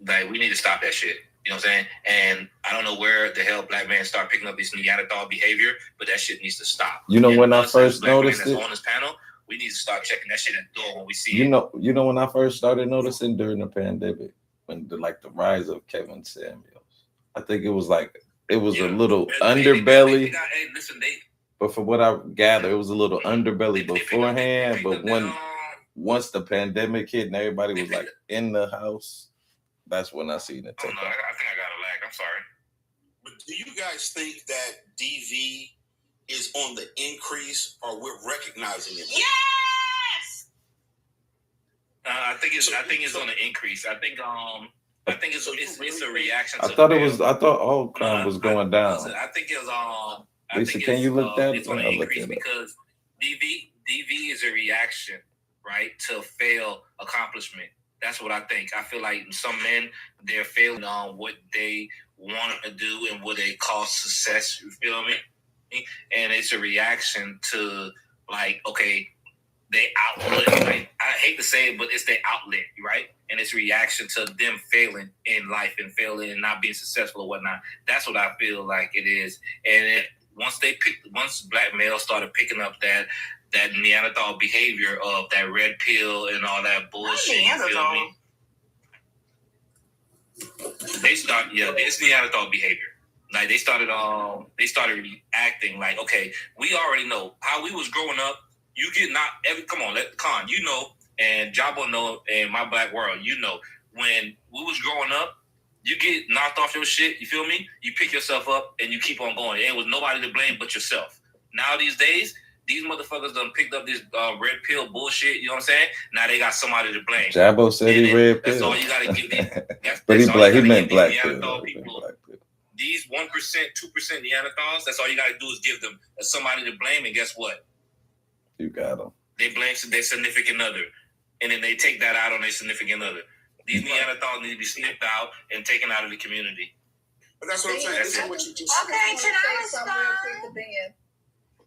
Like, we need to stop that shit. You know what I'm saying? And I don't know where the hell black men start picking up this Neanderthal behavior, but that shit needs to stop. You know, and when I first noticed it on this panel, we need to start checking that shit at the door when we see it. You know when I first started noticing during the pandemic, when the rise of Kevin Samuels. I think it was a little underbelly. But from what I gather, it was a little underbelly beforehand. But once the pandemic hit and everybody was like in the house, that's when I seen it take off. I think I got a lag. I'm sorry. But do you guys think that DV is on the increase, or we're recognizing it? Yes. I think it's on the increase. I think it's a reaction. I thought all crime was going down. Listen, I think it's Lisa, can you look that? It's on the increase because DV is a reaction, right, to failed accomplishment. That's what I think. I feel like some men, they're failing on what they want to do and what they call success. You feel me? And it's a reaction to, like, okay, they outlet. Like, I hate to say it, but it's their outlet, right? And it's a reaction to them failing in life and failing and not being successful or whatnot. That's what I feel like it is. And once black males started picking up that Neanderthal behavior of that red pill and all that bullshit, you feel me? It's Neanderthal behavior. Like, they started acting like, okay, we already know how we was growing up. You get not every Con, you know, and Jabo know, and my black world, you know, when we was growing up, you get knocked off your shit, you feel me? You pick yourself up and you keep on going. There was nobody to blame but yourself. Now these days, these motherfuckers done picked up this red pill bullshit, you know what I'm saying? Now they got somebody to blame. Jabo said he red pill. That's all you gotta give these. But he meant black pill. These 1%, 2% Neanderthals, that's all you gotta do is give them somebody to blame, and guess what? You got them. They blame their significant other, and then they take that out on their significant other. These Neanderthals need to be snipped out and taken out of the community. But that's what I'm saying. That's what you just said. Okay, can I respond?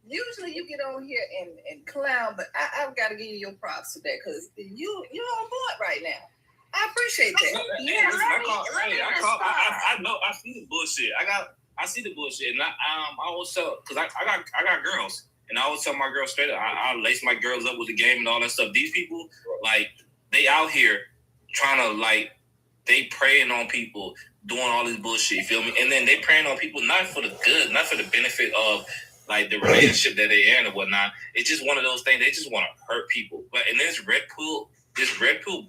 Usually you get on here and clown, but I've got to give you your props to that because you're on board right now. I appreciate that. I know. I see the bullshit. I see the bullshit, and I always tell, because I got girls. And I always tell my girls straight up, I lace my girls up with the game and all that stuff. These people, like, they out here trying to, like, they preying on people, doing all this bullshit, you feel me? And then they preying on people not for the good, not for the benefit of, like, the relationship that they're in or whatnot. It's just one of those things. They just want to hurt people. But and this red pill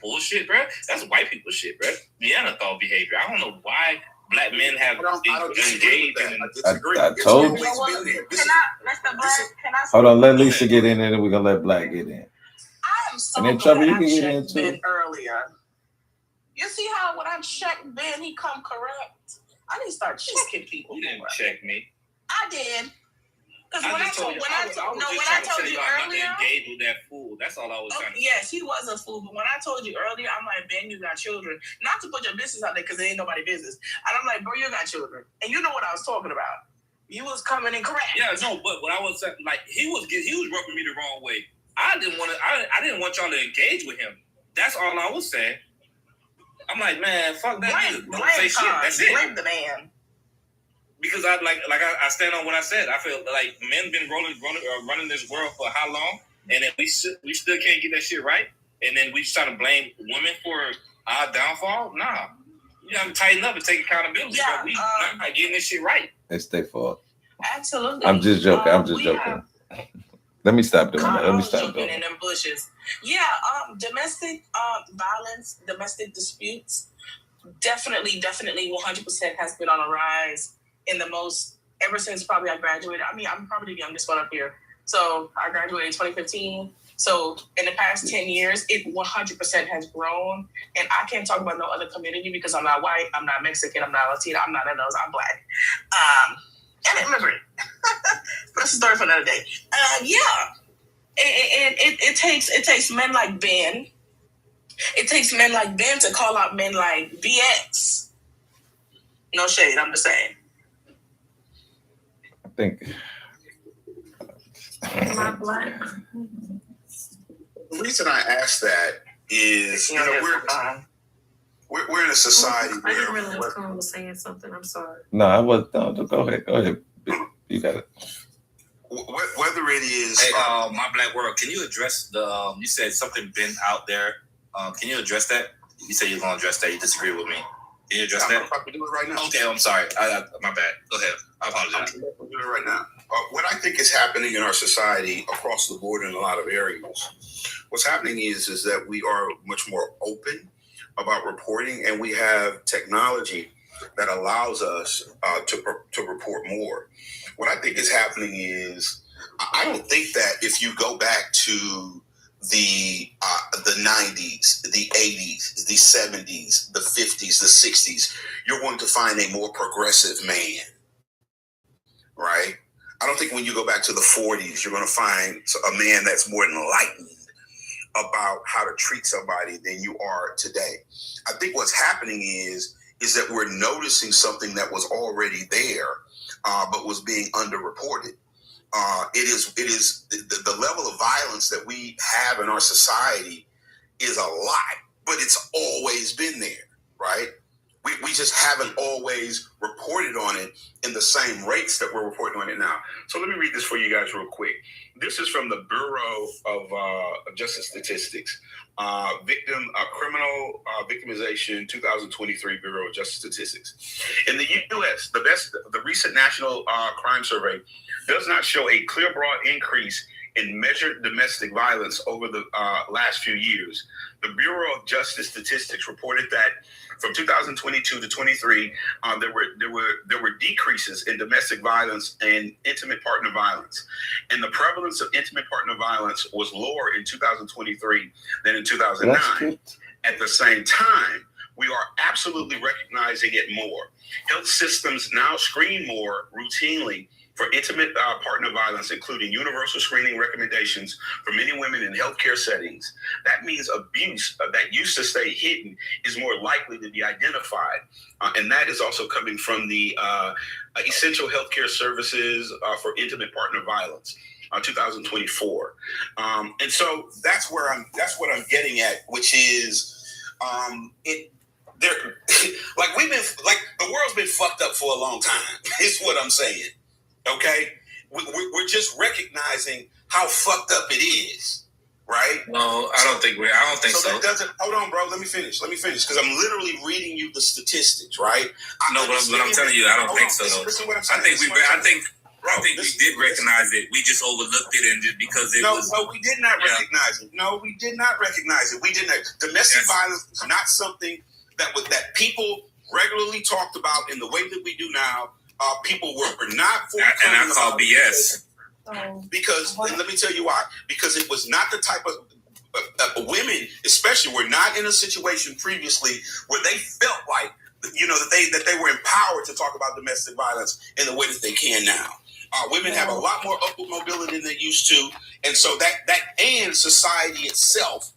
bullshit, bro, that's white people shit, bro. Neanderthal behavior. I don't know why black men have engaged in it. I told you. Hold on, let Lisa get in, and then we're gonna let Black get in. I am so and then Chubby, you can get in too. Earlier, you see how when I checked Ben, he come correct. I didn't start checking people. You didn't check me. I did. Because when I told you earlier, engaged with that fool. That's all I was trying to say. Yes, he was a fool. But when I told you earlier, I'm like, Ben, you got children. Not to put your business out there because it ain't nobody's business. And I'm like, bro, you got children, and you know what I was talking about. You was coming in correct. Yeah, no, but what I was saying, like, he was rubbing me the wrong way. I didn't want y'all to engage with him. That's all I was saying. I'm like, man, fuck that. Don't say shit. That's it. Blame the man. Because I stand on what I said. I feel like men been running this world for how long, and then we still can't get that shit right, and then we just try to blame women for our downfall. Nah, you have to tighten up and take accountability. Yeah, but we not getting this shit right. It's their fault. Absolutely. I'm just joking. Let me stop doing that. Let me stop doing in them bushes. Yeah, domestic violence, domestic disputes, definitely 100% has been on a rise. Ever since probably I graduated. I mean, I'm probably the youngest one up here. So I graduated in 2015. So in the past 10 years, it 100% has grown. And I can't talk about no other community because I'm not white, I'm not Mexican, I'm not Latino, I'm not of those, I'm black. And immigrant. That's a story for another day. Yeah. And it takes men like Ben. It takes men like Ben to call out men like BX. No shade, I'm just saying. I think. The reason I asked that is, we're in a society I didn't realize Tom was saying something. I'm sorry. No, I was. No, go ahead. You got it. Whether it is, hey, my Black World, can you address the? You said something been out there. Can you address that? You said you're gonna address that. You disagree with me. Can you address that? I'm about to do it right now. Okay, I'm sorry. My bad. Go ahead. I apologize. I'm going to do it right now. What I think is happening in our society across the board in a lot of areas, what's happening is that we are much more open about reporting, and we have technology that allows us to report more. What I think is happening is, I don't think that if you go back to the 90s, the 80s, the 70s, the 50s, the 60s, you're going to find a more progressive man, right? I don't think when you go back to the 40s, you're going to find a man that's more enlightened about how to treat somebody than you are today. I think what's happening is that we're noticing something that was already there, but was being underreported. It is the level of violence that we have in our society is a lot, but it's always been there, right? We just haven't always reported on it in the same rates that we're reporting on it now. So let me read this for you guys real quick. This is from the Bureau of Justice Statistics, Criminal Victimization 2023 Bureau of Justice Statistics. In the U.S., the recent National Crime Survey does not show a clear, broad increase in measured domestic violence over the last few years. The Bureau of Justice Statistics reported that from 2022 to 23, there were decreases in domestic violence and intimate partner violence, and the prevalence of intimate partner violence was lower in 2023 than in 2009. At the same time, we are absolutely recognizing it more. Health systems now screen more routinely for intimate partner violence, including universal screening recommendations for many women in healthcare settings. That means abuse that used to stay hidden is more likely to be identified. And that is also coming from the Essential Healthcare Services for Intimate Partner Violence, 2024. And so that's what I'm getting at, which is the world's been fucked up for a long time, is what I'm saying. Okay, we're just recognizing how fucked up it is, right? No, I don't think so. That doesn't. Hold on, bro. Let me finish. Because I'm literally reading you the statistics, right? But I'm telling you, I don't think so. Listen what I'm saying. I think we did recognize it. We just overlooked it, and just because it was. No, we did not recognize it. No, we did not recognize it. We did not. Domestic violence is not something that people regularly talked about in the way that we do now. People were not forthcoming. And I call BS. Because, and let me tell you why. Because it was not the type of women, especially, were not in a situation previously where they felt like, that they were empowered to talk about domestic violence in the way that they can now. Women have a lot more upward mobility than they used to, and so that and society itself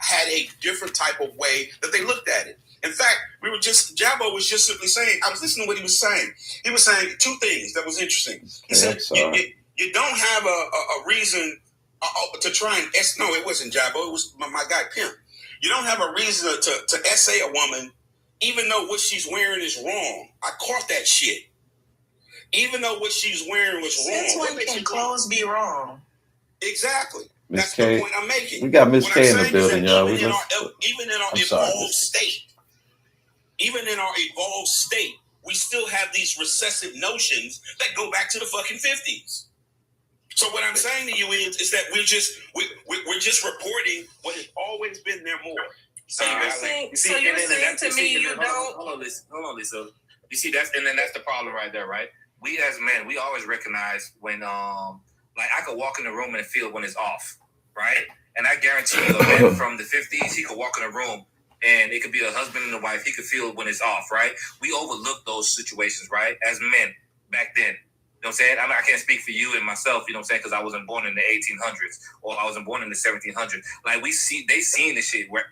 had a different type of way that they looked at it. In fact, Jabbo was just simply saying, I was listening to what he was saying. He was saying two things that was interesting. He said, you don't have a reason to try and, no, it wasn't Jabbo, it was my guy Pimp. You don't have a reason to essay a woman, even though what she's wearing is wrong. I caught that shit. Even though what she's wearing was wrong. Since when can clothes be wrong? Exactly. That's the point I'm making. We got Miss K in the building, y'all. Even in our evolved state, we still have these recessive notions that go back to the fucking 50s. So what I'm saying to you is that we're just reporting what has always been there more. So you're saying to me you don't. Hold on, Lisa. You see, that's the problem right there, right? We as men, we always recognize when like I could walk in the room and feel when it's off, right? And I guarantee you, a man from the 50s, he could walk in a room and it could be a husband and a wife. He could feel when it's off, right? We overlook those situations, right? As men back then. You know what I'm saying? I can't speak for you and myself, you know what I'm saying? Because I wasn't born in the 1800s or I wasn't born in the 1700s. Like they seen the shit where,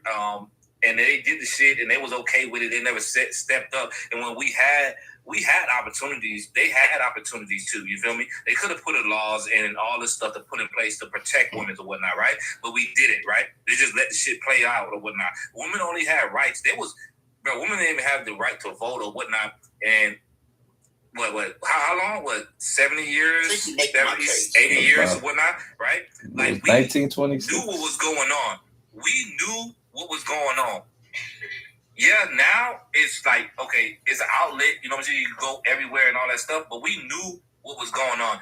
and they did the shit and they was okay with it. They never stepped up. And when we had opportunities, they had opportunities too. You feel me? They could have put laws and all this stuff to put in place to protect women or whatnot, right? But we didn't, right? They just let the shit play out or whatnot. Women only had rights. There was bro, women didn't even have the right to vote or whatnot. And how long? 70 years, 70, 80 years or whatnot, right? Like, we 1926. knew what was going on. We knew what was going on. Yeah, now it's like, okay, it's an outlet, you know what I'm saying? You can go everywhere and all that stuff, but we knew what was going on.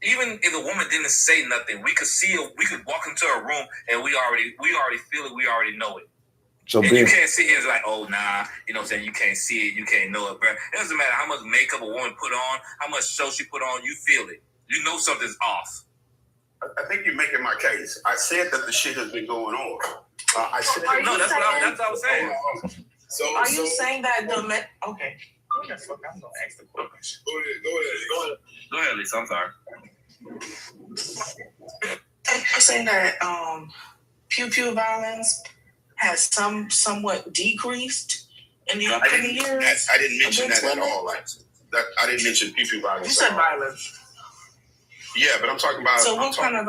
Even if a woman didn't say nothing, we could see it, we could walk into a room and we already feel it, we already know it. So and you can't sit here and like, oh, nah, you know what I'm saying? You can't see it, you can't know it, bro. It doesn't matter how much makeup a woman put on, how much show she put on, you feel it. You know something's off. I think you're making my case. I said that the shit has been going on. I said no, that's what I was saying. So, are you saying that the men? Okay. What the fuck? I'm gonna ask the question. Go ahead, Lisa. I'm sorry. You're saying that pew violence has somewhat decreased in the upcoming years? I didn't mention that at all. I didn't mention pew violence. You said violence. Yeah, but I'm talking about. So what kind of?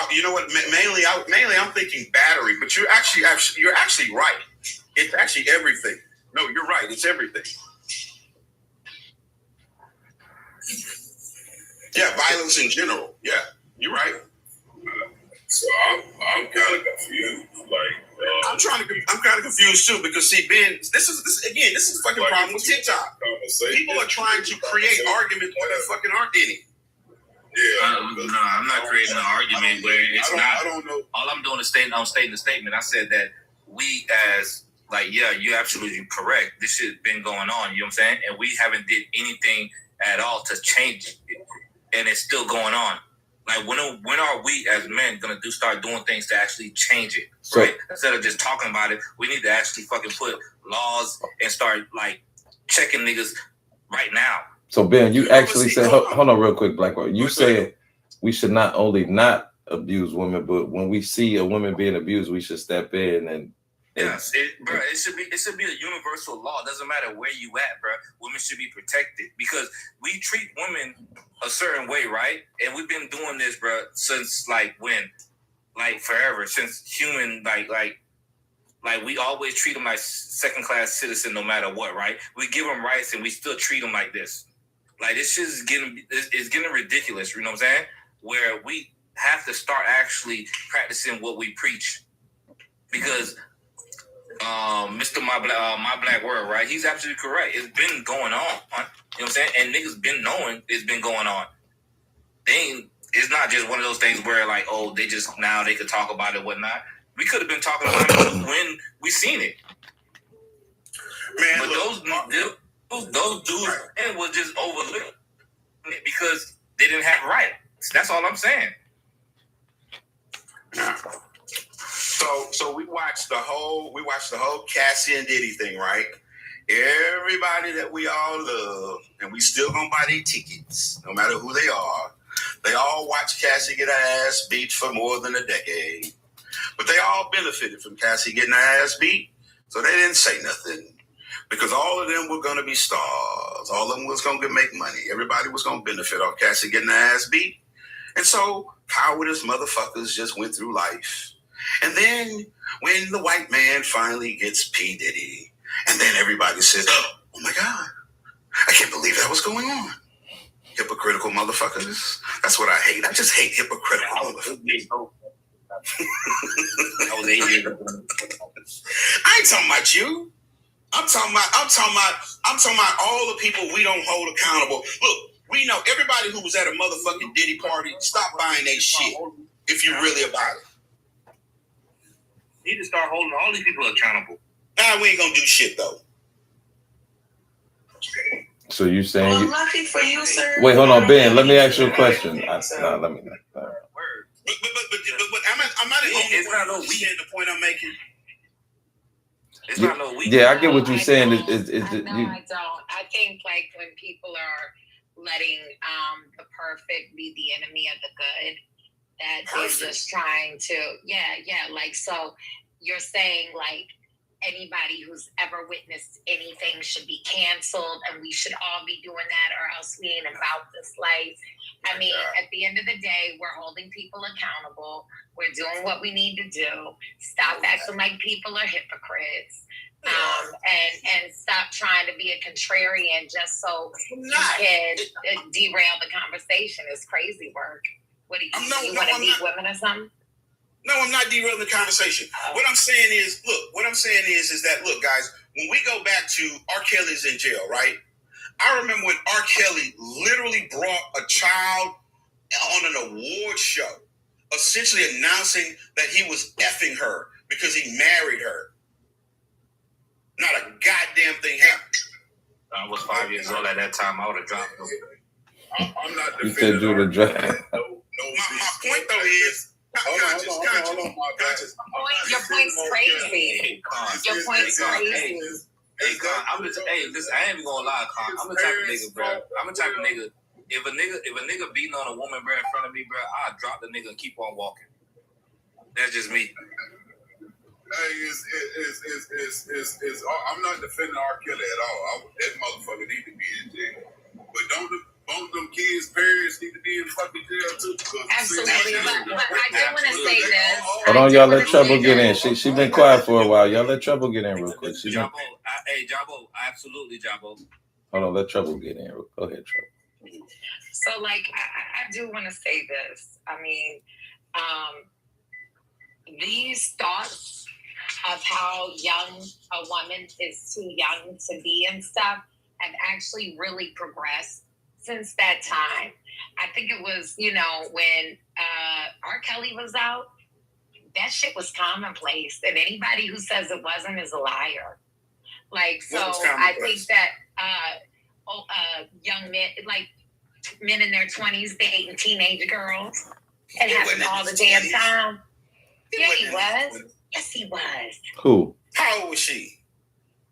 You know what? Mainly, I'm thinking battery. But you're actually right. It's actually everything. No, you're right. It's everything. Yeah, violence in general. Yeah, you're right. So I'm kind of confused. I'm kind of confused too because see, Ben, this is the fucking problem with TikTok. People are trying to create arguments where there fucking aren't any. Yeah. No, I'm not creating an argument where it's not. I don't know. All I'm doing is stating the statement. I said that we as you're absolutely correct. This shit's been going on. You know what I'm saying? And we haven't did anything at all to change it, and it's still going on. Like when are we as men gonna start doing things to actually change it? Right? Instead of just talking about it, we need to actually fucking put laws and start like checking niggas right now. So Ben, you actually said, hold on real quick, Blackwell. You said we should not only not abuse women, but when we see a woman being abused, we should step in and yes, it should be a universal law. It doesn't matter where you at, bro. Women should be protected because we treat women a certain way, right? And we've been doing this, bro, since forever, since human, like we always treat them like second-class citizen, no matter what, right? We give them rights and we still treat them like this. Like this shit is getting ridiculous. You know what I'm saying? Where we have to start actually practicing what we preach, because Mr. My Black World, right? He's absolutely correct. It's been going on. You know what I'm saying? And niggas been knowing it's been going on. It's not just one of those things where like, oh, they could talk about it, whatnot. We could have been talking about it when we seen it. Man, but those dudes and was just overlooked because they didn't have rights. That's all I'm saying. Yeah. So we watched the whole Cassie and Diddy thing, right? Everybody that we all love, and we still gonna buy their tickets, no matter who they are. They all watched Cassie get her ass beat for more than a decade. But they all benefited from Cassie getting her ass beat, so they didn't say nothing. Because all of them were going to be stars. All of them was going to make money. Everybody was going to benefit off Cassie getting her ass beat. And so cowardice motherfuckers just went through life. And then when the white man finally gets P. Diddy, and then everybody says, oh my God, I can't believe that was going on. Hypocritical motherfuckers. That's what I hate. I just hate hypocritical motherfuckers. I was 8 years ago. I ain't talking about you. I'm talking about all the people we don't hold accountable. Look, we know everybody who was at a motherfucking Diddy party, stop buying their shit if you're really about it. You need to start holding all these people accountable. Nah, we ain't gonna do shit though. So you saying lucky for you, sir. Wait, hold on, Ben. Let me ask you a question. But I'm not the only one who's saying the point I'm making. It's not no weakness. Yeah, I get what you're saying. I don't. I think like when people are letting the perfect be the enemy of the good, that they're just trying to, like, so you're saying like anybody who's ever witnessed anything should be canceled, and we should all be doing that, or else we ain't about this life. I mean, at the end of the day, we're holding people accountable. We're doing what we need to do. Stop acting like people are hypocrites. And stop trying to be a contrarian just so you can derail the conversation. It's crazy work. What do you want to beat women or something? No, I'm not derailing the conversation. What I'm saying is, that, look, guys, when we go back to R. Kelly's in jail, right? I remember when R. Kelly literally brought a child on an award show, essentially announcing that he was effing her because he married her. Not a goddamn thing happened. I was 5 years old at that time. I would have dropped him. I'm not You said you would have dropped. My point, though, is... Conscious. Your point's crazy. Your point's crazy. Hey, listen, I ain't even gonna lie, Con. I'm the type of nigga, bro. I'm the type of nigga. If a nigga beating on a woman, bro, in front of me, bro, I'll drop the nigga and keep on walking. That's just me. Hey, I'm not defending R. Kelly at all. That motherfucker need to be in jail. But don't both them kids' parents need to be in fucking jail too? Absolutely. But I do want to say this. Hold on, y'all let Trouble get in. She been quiet for a while. Y'all let Trouble get in real quick. Jabo, absolutely, Jabo. Hold on, let Trouble get in. Go ahead, Trouble. So, like, I do want to say this. I mean, these thoughts of how young a woman is too young to be and stuff have actually really progressed since that time. I think it was, when R. Kelly was out, that shit was commonplace. And anybody who says it wasn't is a liar. Like, so I think that young men, like men in their 20s, dating teenage girls, it happened all the damn time. Yeah, he was. Yes, he was. Who? How old was she?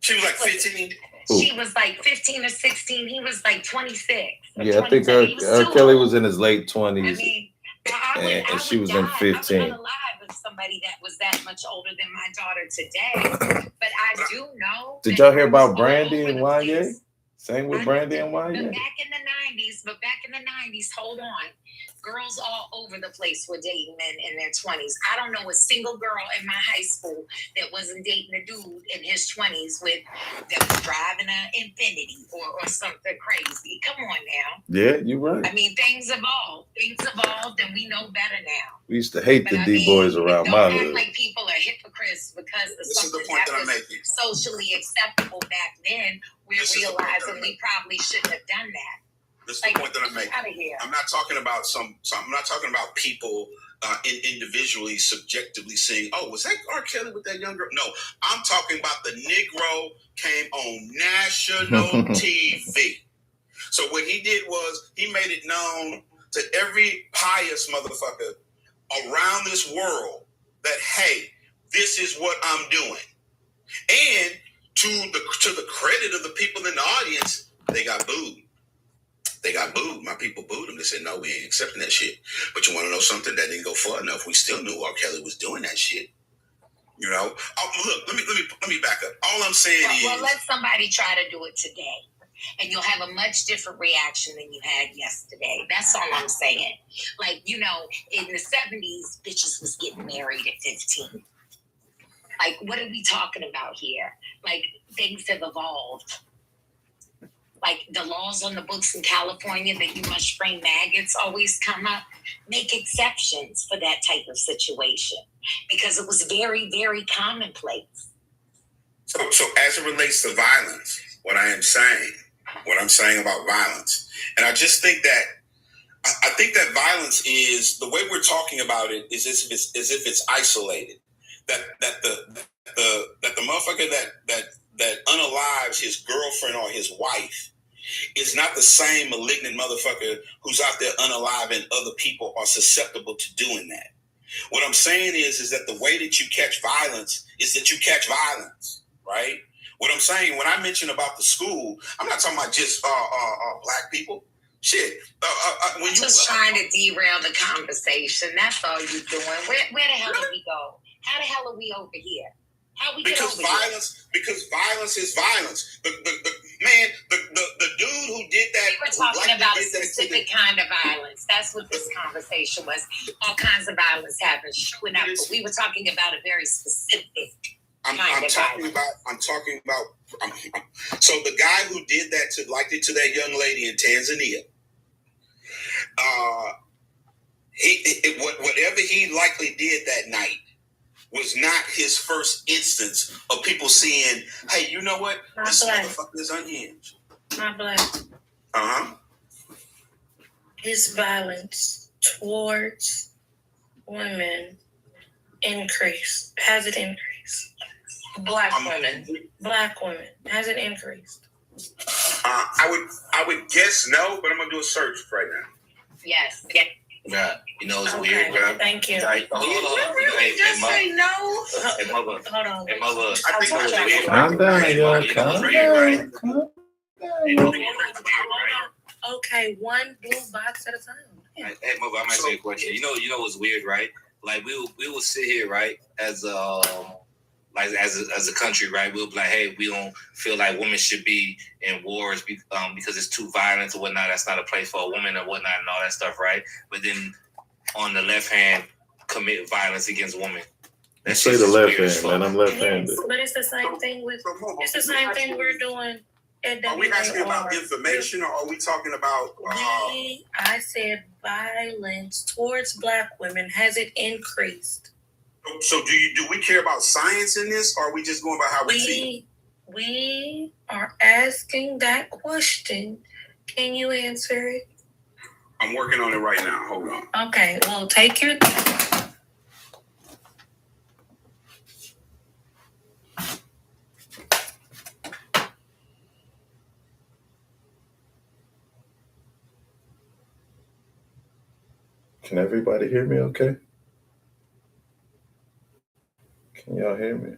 She was like 15? She was like 15 or 16. He was like 26. Yeah, I think R. Kelly was in his late 20s. I mean, and she was in 15. I would not alive with somebody that was that much older than my daughter today. But I do know. Did y'all hear about Brandy and Wanye? Same with Brandy and Wanye? Back in the 90s, hold on. Girls all over the place were dating men in their 20s. I don't know a single girl in my high school that wasn't dating a dude in his 20s that was driving an Infinity or something crazy. Come on now. Yeah, you're right. I mean, things evolve, and we know better now. We used to hate the D-boys around my hood. Don't act like people are hypocrites because of something that was socially acceptable back then. We're realizing we probably shouldn't have done that. This is the point that I'm making. I'm not talking about I'm not talking about people individually, subjectively saying, "Oh, was that R. Kelly with that young girl?" No, I'm talking about the Negro came on national TV. So what he did was he made it known to every pious motherfucker around this world that, hey, this is what I'm doing. And to the credit of the people in the audience, they got booed. My people booed him. They said, no, we ain't accepting that shit. But you want to know something? That didn't go far enough. We still knew R. Kelly was doing that shit. Look, let me back up. All I'm saying is... Well, let somebody try to do it today. And you'll have a much different reaction than you had yesterday. That's all I'm saying. Like, in the 70s, bitches was getting married at 15. Like, what are we talking about here? Like, things have evolved. Like, the laws on the books in California that you must spray maggots always come up. Make exceptions for that type of situation because it was very, very commonplace. So as it relates to violence, what I'm saying about violence, and I just think that I think that violence is the way we're talking about it is as if it's isolated. That the motherfucker that unalives his girlfriend or his wife is not the same malignant motherfucker who's out there unaliving other people are susceptible to doing that. What I'm saying is that the way that you catch violence is that you catch violence, right? What I'm saying when I mention about the school, I'm not talking about just black people. Shit. When you just trying to derail the conversation. That's all you're doing. Where the hell did we go? How the hell are we over here? How we because get over violence, because violence is violence. The dude who did that. We were talking about a specific kind of violence. That's what this conversation was. All kinds of violence happens, sure enough, but we were talking about a very specific. I'm talking about. So the guy who did that to that young lady in Tanzania, whatever he likely did that night was not his first instance of people seeing, hey, you know what? This motherfucker is unhinged. Not black. Uh-huh. His violence towards women increased. Has it increased? Black women. Black women. Has it increased? I would guess no, but I'm gonna do a search right now. Yes. Yeah, you know it's weird, bro. Thank you. Like, hold on. Really just say no? Hey, mother. Hold on. Hey, mother. I think it's it's weird. Calm down, y'all. You know Calm it's weird, down. right? Calm You know down. it's weird, right? Okay, one blue box at a time. Yeah. Hey, mother, I'm asking you a question. You know what's weird, right? Like we will sit here, right, as a country, right? We'll be like, hey, we don't feel like women should be in wars because it's too violent or whatnot. That's not a place for a woman or whatnot and all that stuff, right? But then on the left hand, commit violence against women. Let's say the left hand, man. I'm left-handed. Yes, but it's the same thing with. It's the same thing we're doing. Are we asking about information, or are we talking about? I said violence towards black women. Has it increased? So do we care about science in this, or are we just going by how we see? We are asking that question. Can you answer it? I'm working on it right now. Hold on. Okay. Well, take your. Can everybody hear me okay? Can y'all hear me?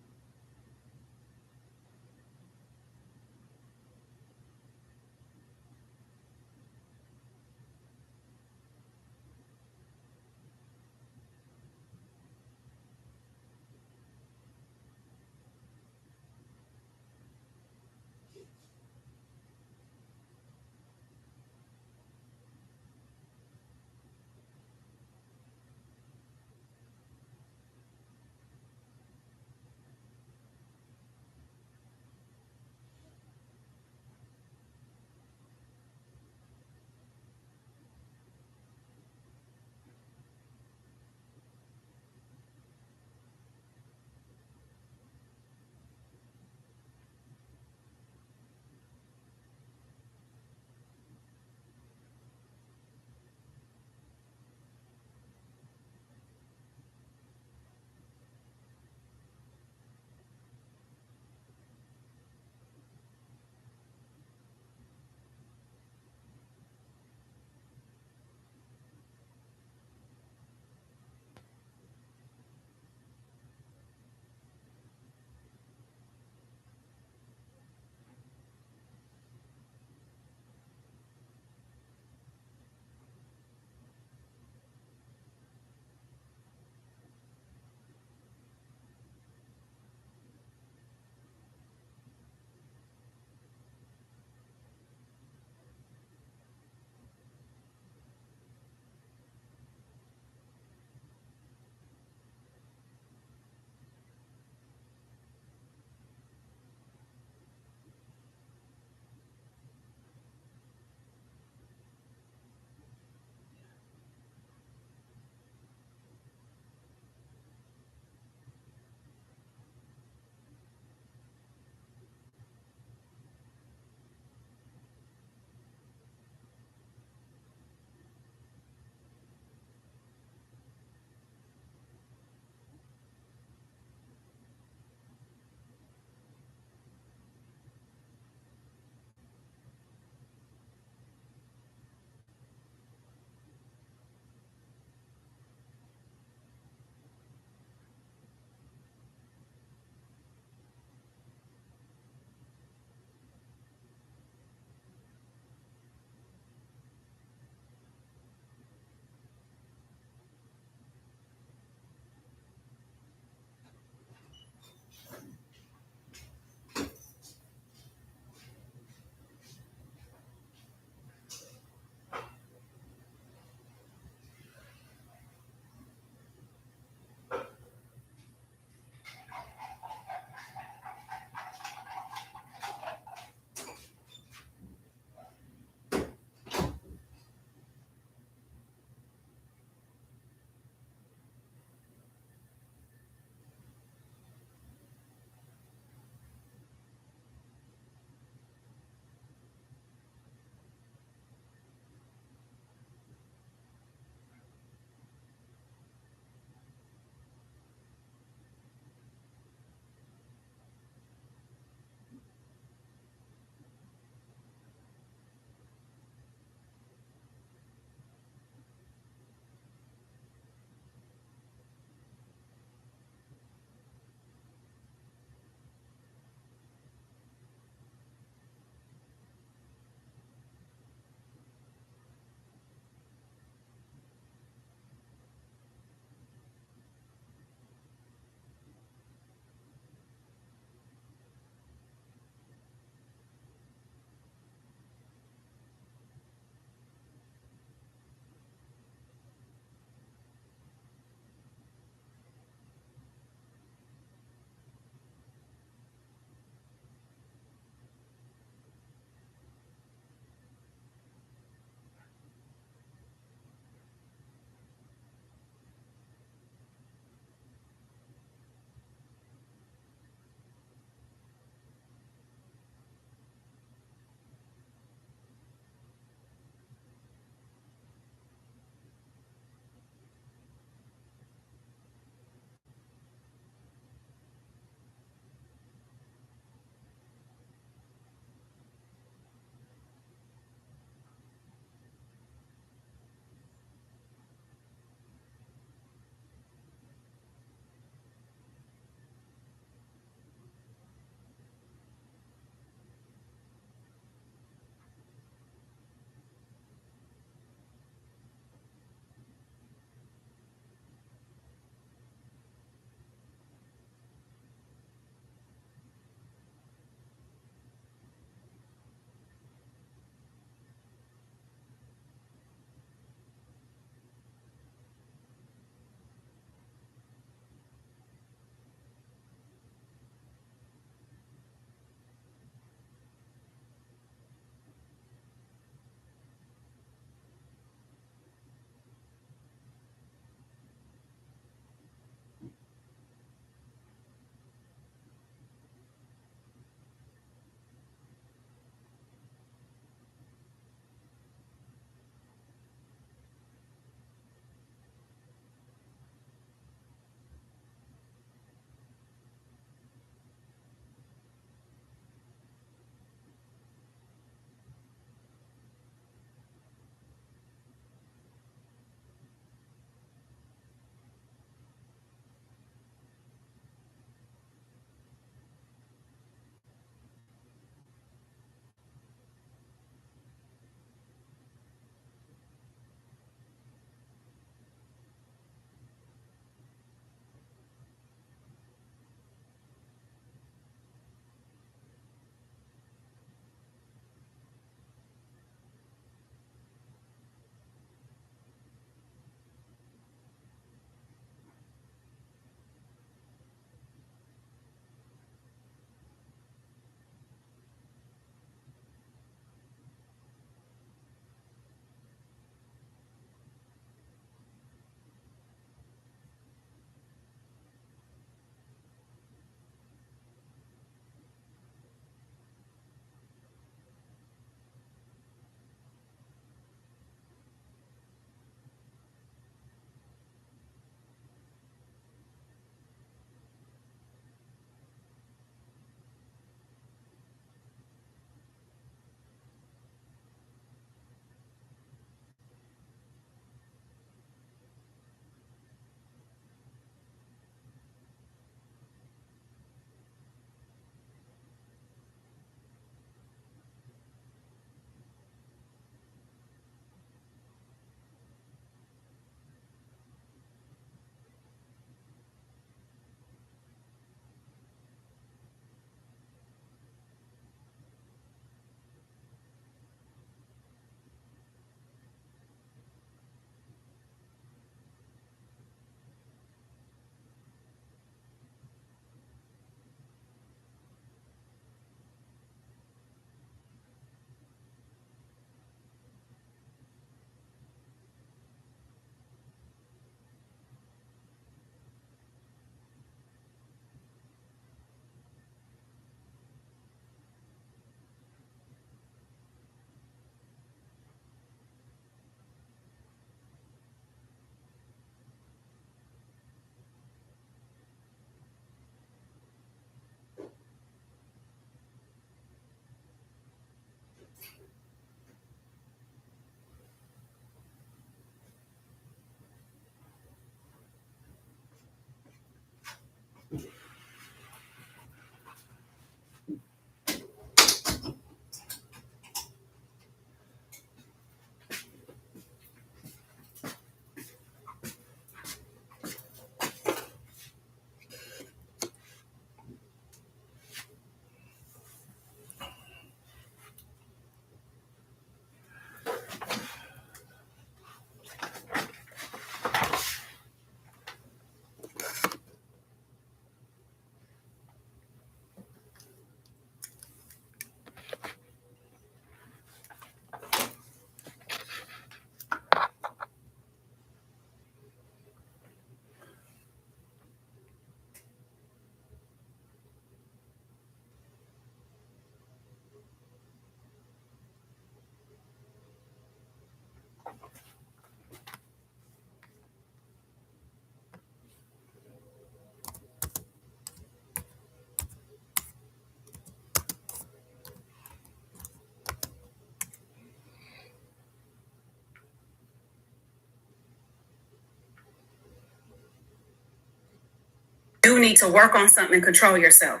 need to work on something and control yourself.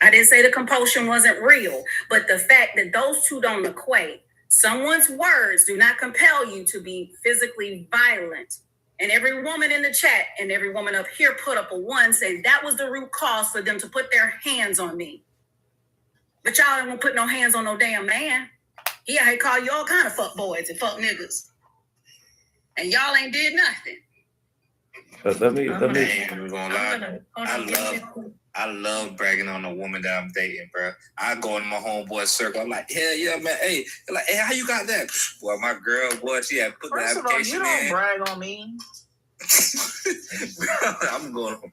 I didn't say the compulsion wasn't real, but the fact that those two don't equate. Someone's words do not compel you to be physically violent. And every woman in the chat and every woman up here put up a 1 saying that was the root cause for them to put their hands on me. But y'all ain't gonna put no hands on no damn man. He out here call you all kind of fuck boys and fuck niggas. And y'all ain't did nothing. Let me. I'm gonna lie. I love bragging on a woman that I'm dating, bro. I go in my homeboy circle. I'm like, hell yeah, man. Hey, they're like, hey, how you got that? Well, my girl, boy, she had put the application in. You don't brag on me. I'm going on.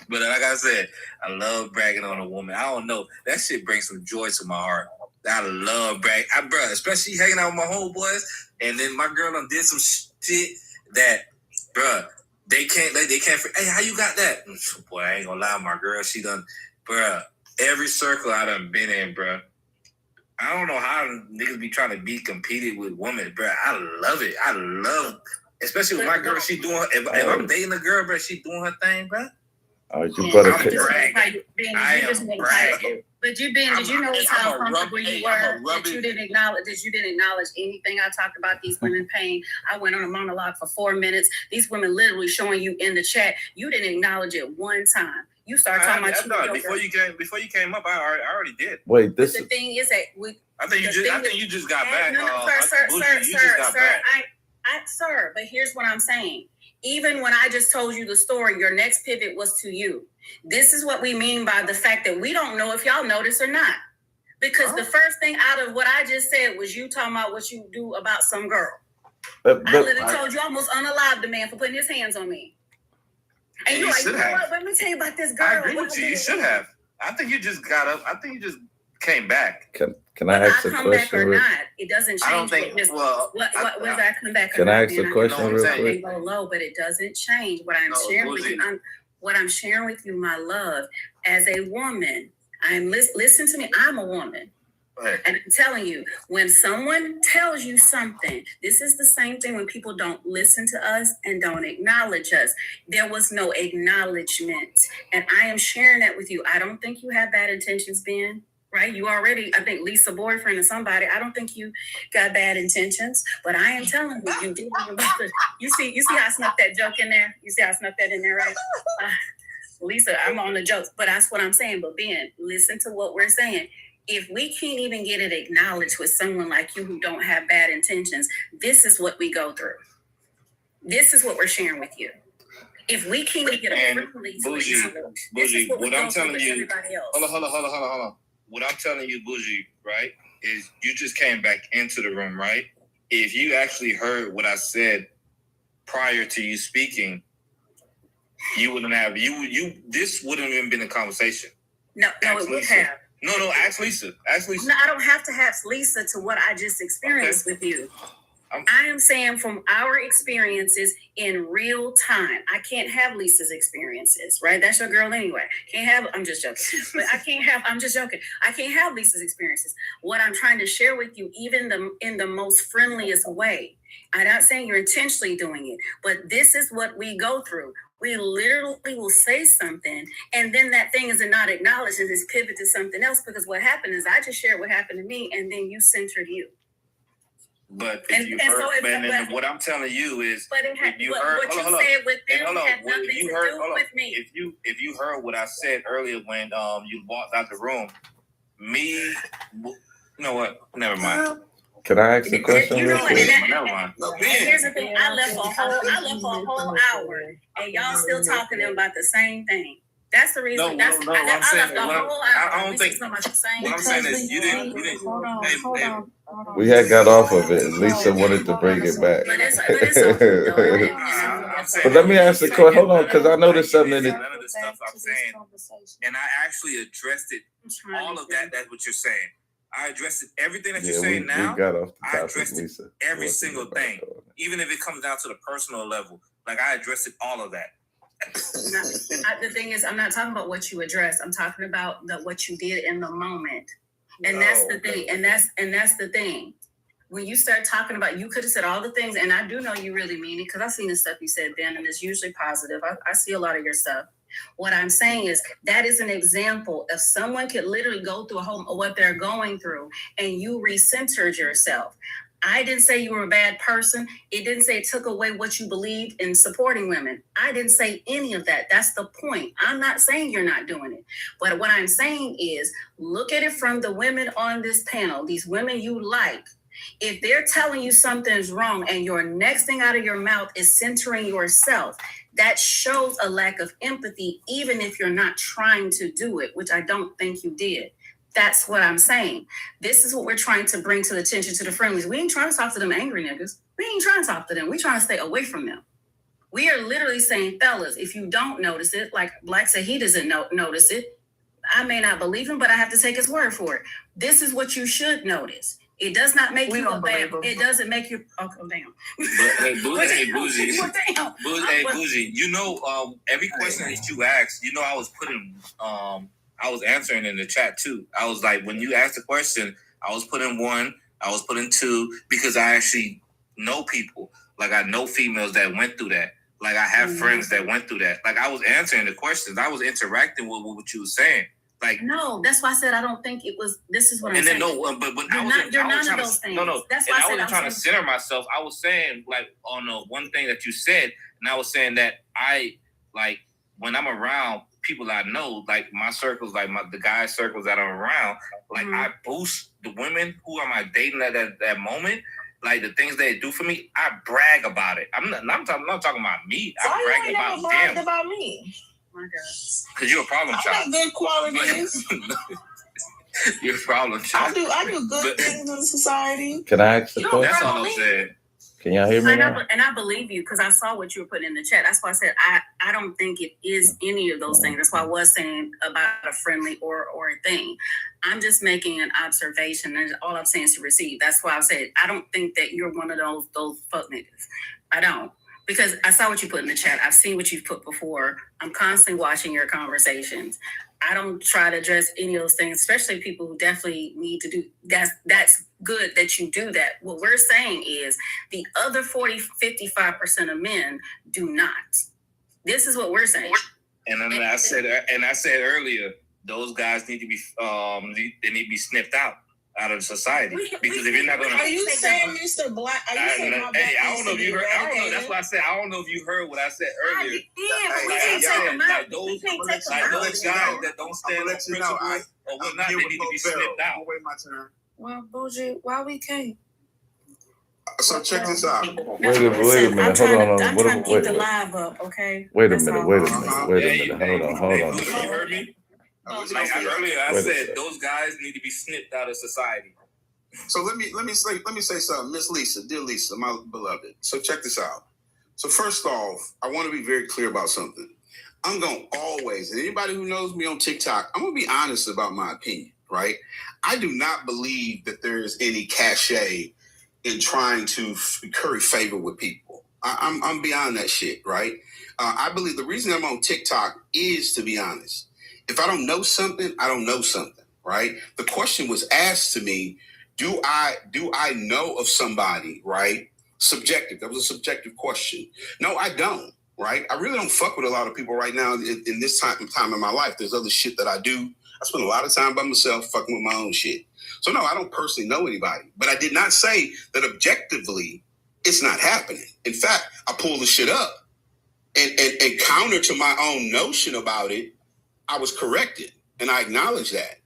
But like I said, I love bragging on a woman. I don't know. That shit brings some joy to my heart. I love bragging. Bro, especially hanging out with my homeboys. And then my girl done did some shit that, bro, they can't, hey, how you got that? Boy, I ain't gonna lie, my girl, she done, bro, every circle I done been in, bro. I don't know how niggas be trying to be competed with women, bro. I love it. I love, especially with my girl, she doing, if I'm dating a girl, bro, she doing her thing, bro. You better I'm bragging. I am bragging. But did you notice how comfortable you were that you didn't acknowledge anything I talked about these women pain? I went on a monologue for 4 minutes. These women literally showing you in the chat. You didn't acknowledge it one time. You started talking about before you came up. I already did. Wait, the thing is that I think you just got back. Sir, but here's what I'm saying. Even when I just told you the story, your next pivot was to you. This is what we mean by the fact that we don't know if y'all notice or not. Because the first thing out of what I just said was you talking about what you do about some girl. I literally told you almost unalived the man for putting his hands on me. And you're like, you know what? Let me tell you about this girl. I agree with you. You should have. I think you just got up. I think you just came back. Can I ask a question? Back or not, it doesn't change. I don't think. Whether I come back. Can I ask a question real quick? Go low, but it doesn't change what I'm sharing with you. What I'm sharing with you, my love, as a woman. Listen to me. I'm a woman. Right. And I'm telling you, when someone tells you something, this is the same thing when people don't listen to us and don't acknowledge us. There was no acknowledgement. And I am sharing that with you. I don't think you have bad intentions, Ben. Right? You already, I think Lisa boyfriend or somebody. I don't think you got bad intentions, but I am telling you, you did. You see how I snuck that joke in there? You see how I snuck that in there, right? Lisa, I'm on the jokes, but that's what I'm saying. But Ben, listen to what we're saying. If we can't even get it acknowledged with someone like you who don't have bad intentions, this is what we go through. This is what we're sharing with you. If we can't get a friendly Bougie, what I'm telling you, hold on. What I'm telling you, Bougie, right, is you just came back into the room, right? If you actually heard what I said prior to you speaking, you wouldn't have, this wouldn't have even been a conversation. No, it would have. No, ask Lisa. No, I don't have to have Lisa to what I just experienced with you. I am saying from our experiences in real time. I can't have Lisa's experiences, right? That's your girl anyway. I'm just joking. But I'm just joking. I can't have Lisa's experiences. What I'm trying to share with you, even in the most friendliest way. I'm not saying you're intentionally doing it, but this is what we go through. We literally will say something, and then that thing is not acknowledged and it's pivot to something else, because what happened is I just shared what happened to me, and then you centered you. But what I'm telling you is, if you heard what I said earlier when you walked out the room, you know what? Never mind. Can I ask a question? Never mind. Here's the thing: I left for a whole hour, and y'all still talking about the same thing. That's the reason. I left the whole hour. I don't think. What I'm saying is, you didn't. Hold on. We had got off of it, and Lisa wanted to bring it back. But let me ask the question. Hold on, because I know there's something in it. None of the stuff I'm saying, and I actually addressed it. All of that. That's what you're saying. I addressed it. Everything that you're saying now. We got off the I addressed it, every single thing, even if it comes down to the personal level. Like I addressed it, all of that. The thing is, I'm not talking about what you addressed. I'm talking about what you did in the moment. And that's the thing. And that's the thing. when you start talking about, you could have said all the things, and I do know you really mean it because I've seen the stuff you said, Ben, and it's usually positive. I see a lot of your stuff. What I'm saying is that is an example of someone could literally go through what they're going through, and you recentered yourself. I didn't say you were a bad person. It didn't say it took away what you believed in supporting women. I didn't say any of that. That's the point. I'm not saying you're not doing it. But what I'm saying is look at it from the women on this panel, these women you like. If they're telling you something's wrong and your next thing out of your mouth is centering yourself, that shows a lack of empathy, even if you're not trying to do it, which I don't think you did. That's what I'm saying. This is what we're trying to bring to the attention to the friendlies. We ain't trying to talk to them angry niggas. We ain't trying to talk to them. We trying to stay away from them. We are literally saying, fellas, if you don't notice it, like Black said, he doesn't notice it. I may not believe him, but I have to take his word for it. This is what you should notice. It does not make you a bad. It doesn't make you. Oh, damn. But hey, Bougie. Hey, Bougie. You know, every question that you asked, you know, I was answering in the chat too. I was like, when you asked the question, I was putting 1, I was putting 2, because I actually know people. Like, I know females that went through that. Like, I have friends that went through that. Like, I was answering the questions. I was interacting with what you were saying. Like, no, that's why I said I don't think it was. This is what I'm saying. No, but you're none of those things. No. That's why I wasn't trying to center myself. I was saying, like, on the one thing that you said, and I was saying that I, like, when I'm around people I know, like my circles, like the guy circles that I'm around, like I boost the women who am I dating at that moment. Like the things they do for me, I brag about it. I'm not talking about me. I'm bragging about them. About me. Oh my God. Because you're a problem child. I got good qualities. You're a problem child. I do good things in society. Can I ask a question? That's all I'm saying. Can y'all hear me now? And I believe you because I saw what you were putting in the chat. That's why I said I don't think it is any of those things. That's why I was saying about a friendly or a thing. I'm just making an observation, and all I'm saying is to receive. That's why I said I don't think that you're one of those fuck niggas. I don't. Because I saw what you put in the chat. I've seen what you've put before. I'm constantly watching your conversations. I don't try to address any of those things, especially people who definitely need to do that. That's good that you do that. What we're saying is the other 55% of men do not. This is what we're saying. And then I said earlier, those guys need to be they need to be snipped out of society, because if you're not going to, are you saying Mr. Black? Are you saying my hey, I don't know if you heard. I don't know. That's why I said I don't know if you heard what I said earlier. Those guys that don't stand on principles or whatnot, they need to be snipped out. Wait my turn. Well, Bougie, why we can't? So check this out. Wait a minute. I'm trying to keep the Wait. live up, okay? Wait a minute. Hold on. You heard me? Like earlier, I said those guys need to be snipped out of society. So let me say something, Miss Lisa, dear Lisa, my beloved. So check this out. So first off, I want to be very clear about something. I'm going to always, and anybody who knows me on TikTok, I'm going to be honest about my opinion, right? I do not believe that there is any cachet in trying to curry favor with people. I'm beyond that shit, right? I believe the reason I'm on TikTok is to be honest. If I don't know something, I don't know something, right? The question was asked to me, do I know of somebody, right? Subjective. That was a subjective question. No, I don't, right? I really don't fuck with a lot of people right now in this time in my life. There's other shit that I do. I spend a lot of time by myself fucking with my own shit. So no, I don't personally know anybody. But I did not say that objectively it's not happening. In fact, I pull the shit up and counter to my own notion about it. I was corrected, and I acknowledge that.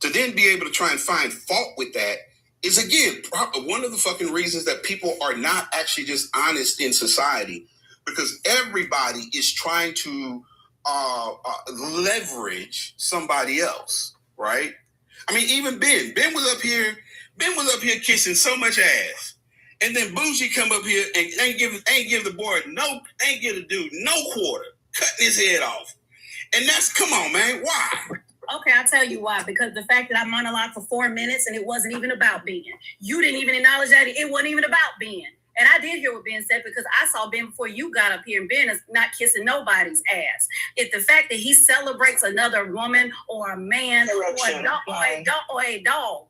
To then be able to try and find fault with that is, again, one of the fucking reasons that people are not actually just honest in society, because everybody is trying to leverage somebody else, right? I mean, even Ben was up here kissing so much ass, and then Bougie come up here and ain't give the boy ain't give the dude no quarter, cutting his head off. And that's, come on, man, why? Okay, I'll tell you why. Because the fact that I monologued for 4 minutes and it wasn't even about Ben. You didn't even acknowledge that it wasn't even about Ben. And I did hear what Ben said because I saw Ben before you got up here, and Ben is not kissing nobody's ass. It's the fact that he celebrates another woman or a man or a dog.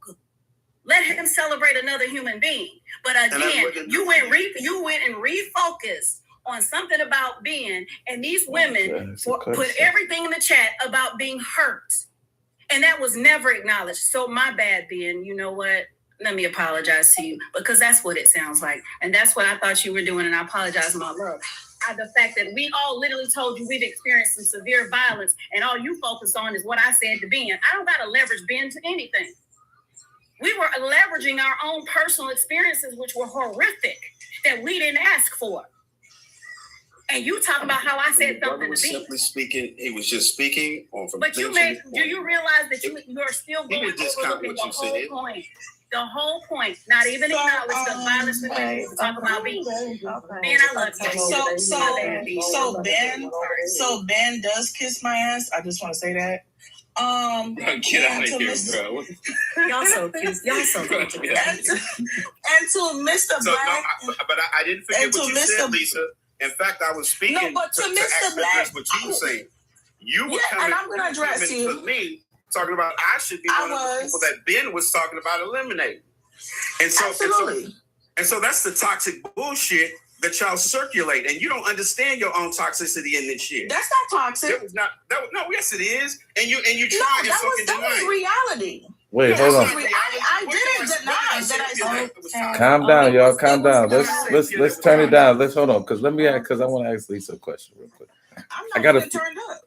Let him celebrate another human being. But again, you went and refocused on something about being, and these women put everything in the chat about being hurt. And that was never acknowledged. So my bad, Ben. You know what? Let me apologize to you, because that's what it sounds like. And that's what I thought you were doing, and I apologize, my love. The fact that we all literally told you we've experienced some severe violence, and all you focused on is what I said to Ben. I don't got to leverage Ben to anything. We were leveraging our own personal experiences, which were horrific, that we didn't ask for. And you talk about how I said something to Ben. Simply speaking, he was just speaking on from. But do you realize that you're still going overlooking the whole point? The whole point, not even acknowledge the violence we talk about being. Ben, I love you. So Ben does kiss my ass. I just want to say that. Get out of here, bro. Y'all so cute. And to Mr. Black. But I didn't forget what you said, Lisa. In fact, I was speaking to Mr. Black. What you were saying. You were coming, and I'm going to address you. To me, talking about I should be one of the people that Ben was talking about eliminating. And so, and so that's the toxic bullshit that y'all circulate, and you don't understand your own toxicity in this shit. That's not toxic. No, yes it is. And you try to fucking deny. That was reality. Wait, hold on. I didn't deny that I said. Calm down, y'all. Calm down. Let's turn it down. Let's hold on, because I want to ask Lisa a question real quick. I'm not really turned up.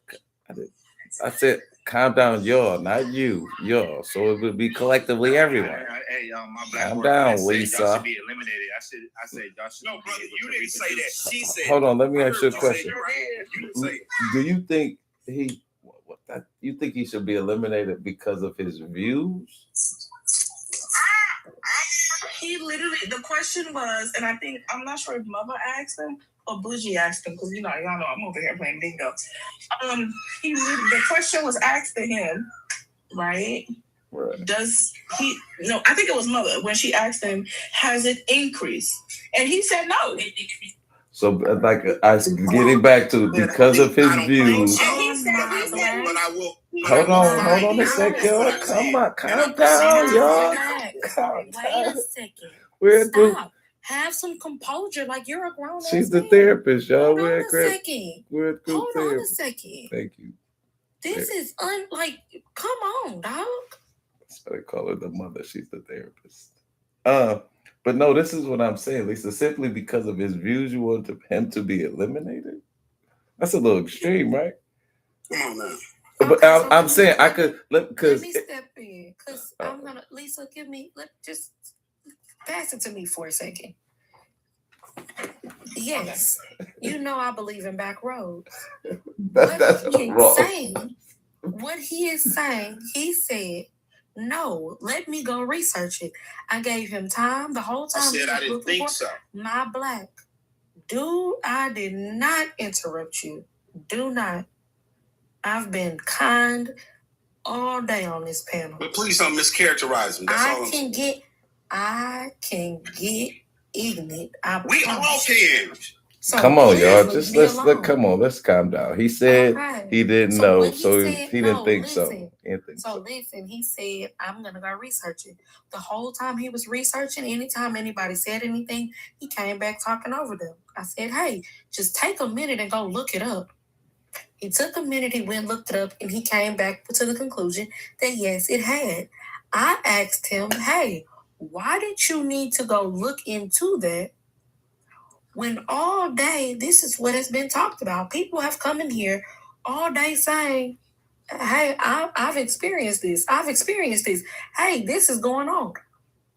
I said, calm down, y'all, not you, y'all. So it would be collectively everyone. Hey, my black calm down, Lisa. Y'all should be eliminated. I said y'all should. No, brother, you didn't say that. She said. Hold on, let me ask you a question. You didn't say it. Do you think he should be eliminated because of his views? He literally, the question was, and I'm not sure if Mother asked him or Bougie asked him, because y'all know I'm over here playing bingo. The question was asked to him, right? Does he? No, I think it was Mother when she asked him, has it increased? And he said no. So, like, getting back to because of his views. Hold on a second, y'all. Calm down, y'all. Wait a second. We're Stop. Have some composure, like you're a grown. She's the therapist, y'all. Hold on a second. Hold on a second. Thank you. This is come on, dog. So they call her the mother. She's the therapist. But no, this is what I'm saying, Lisa. Simply because of his views, you want him to be eliminated? That's a little extreme, right? Come on now. But I'm saying I could let me step in, because I'm gonna Lisa. Just pass it to me for a second. Yes, you know I believe in back roads. What he is saying, he said, no, let me go research it. I gave him time the whole time. I said I didn't think so. My black dude, I did not interrupt you. Do not. I've been kind all day on this panel. But please don't mischaracterize me. I can get ignorant. We all can. So come on, y'all. Let's calm down. He said he didn't know, so he didn't think so. Listen, he said, I'm gonna go research it. The whole time he was researching, anytime anybody said anything, he came back talking over them. I said, hey, just take a minute and go look it up. He took a minute, he went and looked it up, and he came back to the conclusion that yes, it had. I asked him, hey, why did you need to go look into that when all day this is what has been talked about? People have come in here all day saying, hey, I've experienced this. Hey, this is going on.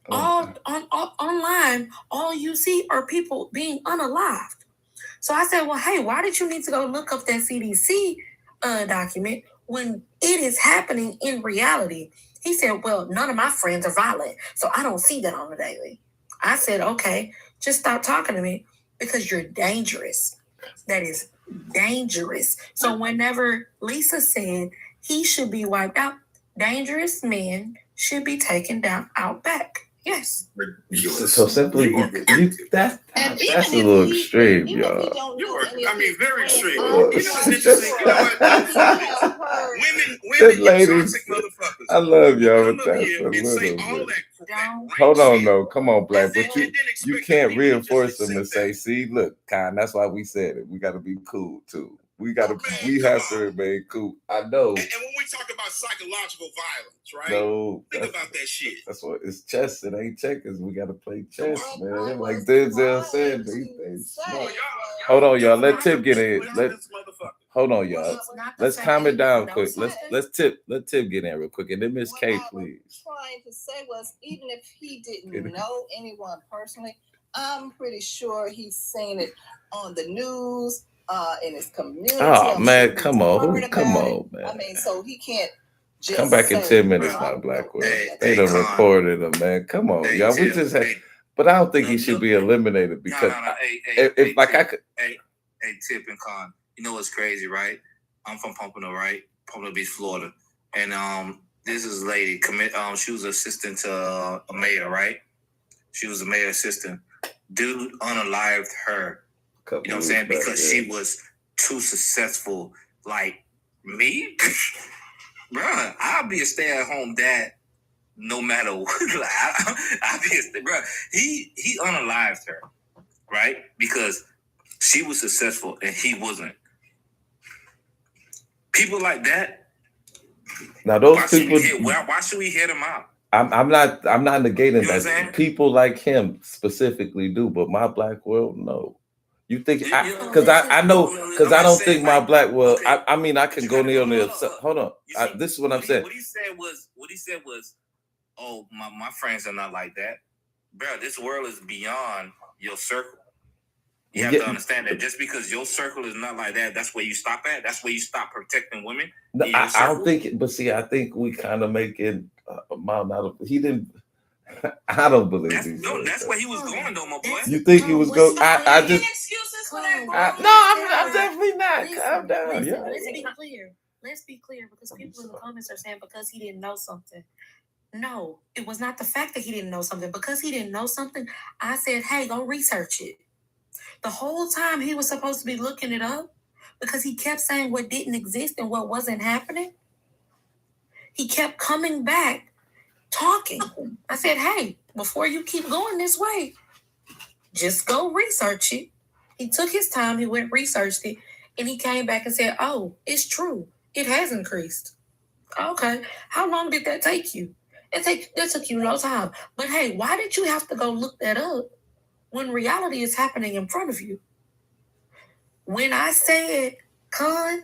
Online, all you see are people being unalived. So I said, well, hey, why did you need to go look up that CDC document when it is happening in reality? He said, well, none of my friends are violent, so I don't see that on the daily. I said, okay, just stop talking to me because you're dangerous. That is dangerous. So whenever Lisa said he should be wiped out, dangerous men should be taken down out back. Yes. So simply, that's a little extreme, y'all. Very extreme. You know what's interesting? You know what? Women ladies, toxic motherfuckers. I love y'all, but that's here a and say little all bit. that Hold on, shit. no, come on, Black, but you can't expect reinforce people to them just and accept say, see, look, Con, that's why we said it. We got to be cool too. We have to remain cool. I know. And when we talk about psychological violence, right? No, think about that shit. That's what it's chess. It ain't checkers. We got to play chess, man. Like Denzel said, they smart. Hold on, y'all. Let Tip get in. Hold on, y'all. Let's calm it down quick. Let Tip get in real quick, and then Miss K, please. What I was trying to say was, even if he didn't know anyone personally, I'm pretty sure he's seen it on the news, in his community. Oh man, come on, man. I mean, so he can't just come back in 10 minutes now, Blackwell. They done recorded him, man. Come on, y'all. We just had, but I don't think he should be eliminated because if I could. Hey, Tip and Con, you know what's crazy, right? I'm from Pompano, right? Pompano Beach, Florida, and this is a lady. She was assistant to a mayor, right? She was a mayor assistant. Dude unalived her. You know what I'm saying? Because she was too successful. Like me, bruh, I'll be a stay-at-home dad no matter what. Like, I'll be bruh. He unalived her, right? Because she was successful and he wasn't. People like that. Now those people. Why should we hear them out? I'm not negating you know that. People like him specifically do, but my Black world, no. You think because I know because I don't think my Black world. Okay. I mean I can go near on the. Hold on. This is what I'm saying. What he said was, oh my friends are not like that, bro. This world is beyond your circle. You have to understand that just because your circle is not like that, that's where you stop at. That's where you stop protecting women. No, I don't think, but see, I think we kind of make it a amount out of. He didn't. I don't believe that's where he was going, though, my boy. You think he was going? I just. Excuses for that, no, I'm definitely not. Calm down. Yeah. Let's be clear, because people in the comments are saying because he didn't know something. No, it was not the fact that he didn't know something. Because he didn't know something, I said, hey, go research it. The whole time he was supposed to be looking it up because he kept saying what didn't exist and what wasn't happening. He kept coming back talking. I said, hey, before you keep going this way, just go research it. He took his time. He went researched it, and he came back and said, oh, it's true. It has increased. Okay. How long did that take you? That took you no time. But hey, why did you have to go look that up when reality is happening in front of you? When I said, Con,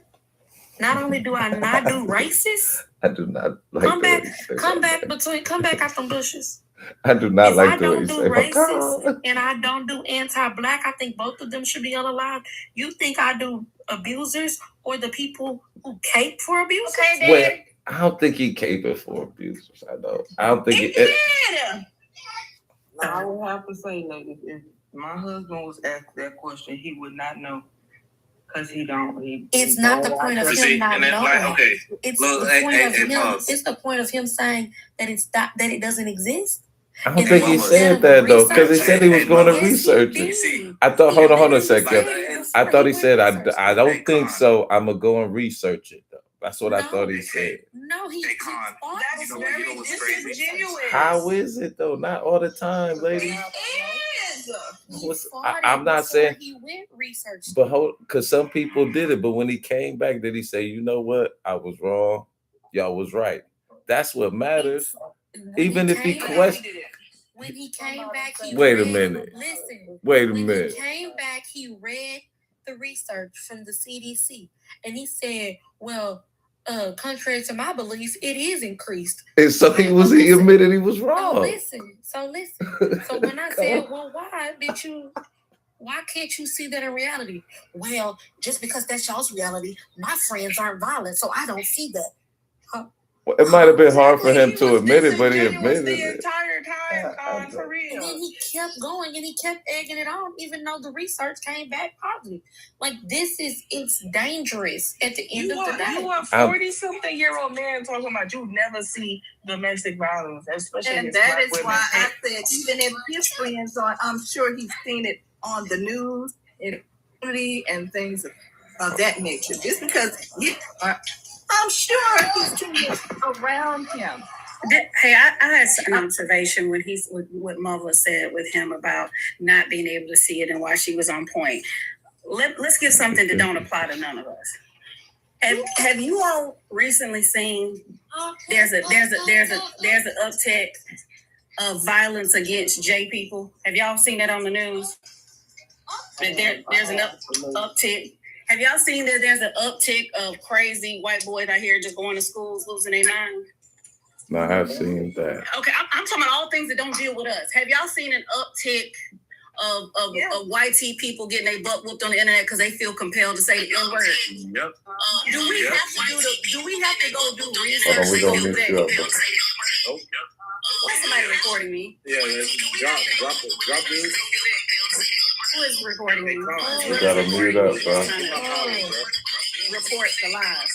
not only do I not do racist, I do not like come back out them bushes. I do not if like I don't do racist and I don't do anti-black, I think both of them should be unalive. You think I do abusers or the people who cape for abusers? Okay, well, I don't think he caping for abusers. I don't think he did. I would have to say, ladies, if my husband was asked that question, he would not know. Because it's not the point of him not knowing. It's the point of him saying that it doesn't exist. I don't think he said that though, because he said he was going to research it. I thought, hold on a second. I thought he said, I don't think so. I'm gonna go and research it though. That's what I thought he said. No, that's very disingenuous. How is it though? Not all the time, lady. It is. I'm not saying he went research, but because some people did it, but when he came back, did he say, you know what? I was wrong. Y'all was right. That's what matters. Even if he questioned. When he came back, Wait a minute. When he came back, he read the research from the CDC, and he said, "Well, contrary to my beliefs, it is increased." And so he admitted he was wrong. So listen. So when I said, "Well, why can't you see that in reality?" Well, just because that's y'all's reality, my friends aren't violent, so I don't see that. Huh? Well, it might have been hard for him to admit it, but he admitted the it. entire time, for real. And then he kept going and he kept egging it on, even though the research came back positive. Like, it's dangerous at the end of the day. You a 40-something-year-old man talking about you never see domestic violence, especially and that is why I said, even if his friends are, I'm sure he's seen it on the news and things of that nature. Just because I'm sure he's seen it around him. Hey, I had an observation when what Mother said with him about not being able to see it and why she was on point. Let's get something that don't apply to none of us. Have you all recently seen there's an uptick of violence against J people? Have y'all seen that on the news? There's an uptick. Have y'all seen that there's an uptick of crazy white boys out here just going to schools losing their mind? No, I have seen that. Okay, I'm talking about all things that don't deal with us. Have y'all seen an uptick of white tea people getting their butt whooped on the internet because they feel compelled to say the N-word? Yep. Do we have to go do research? Hold on, we're gonna mix you up. Why is somebody recording me? Yeah, drop this. Who is recording me? You gotta mute up, bro. Report the lies.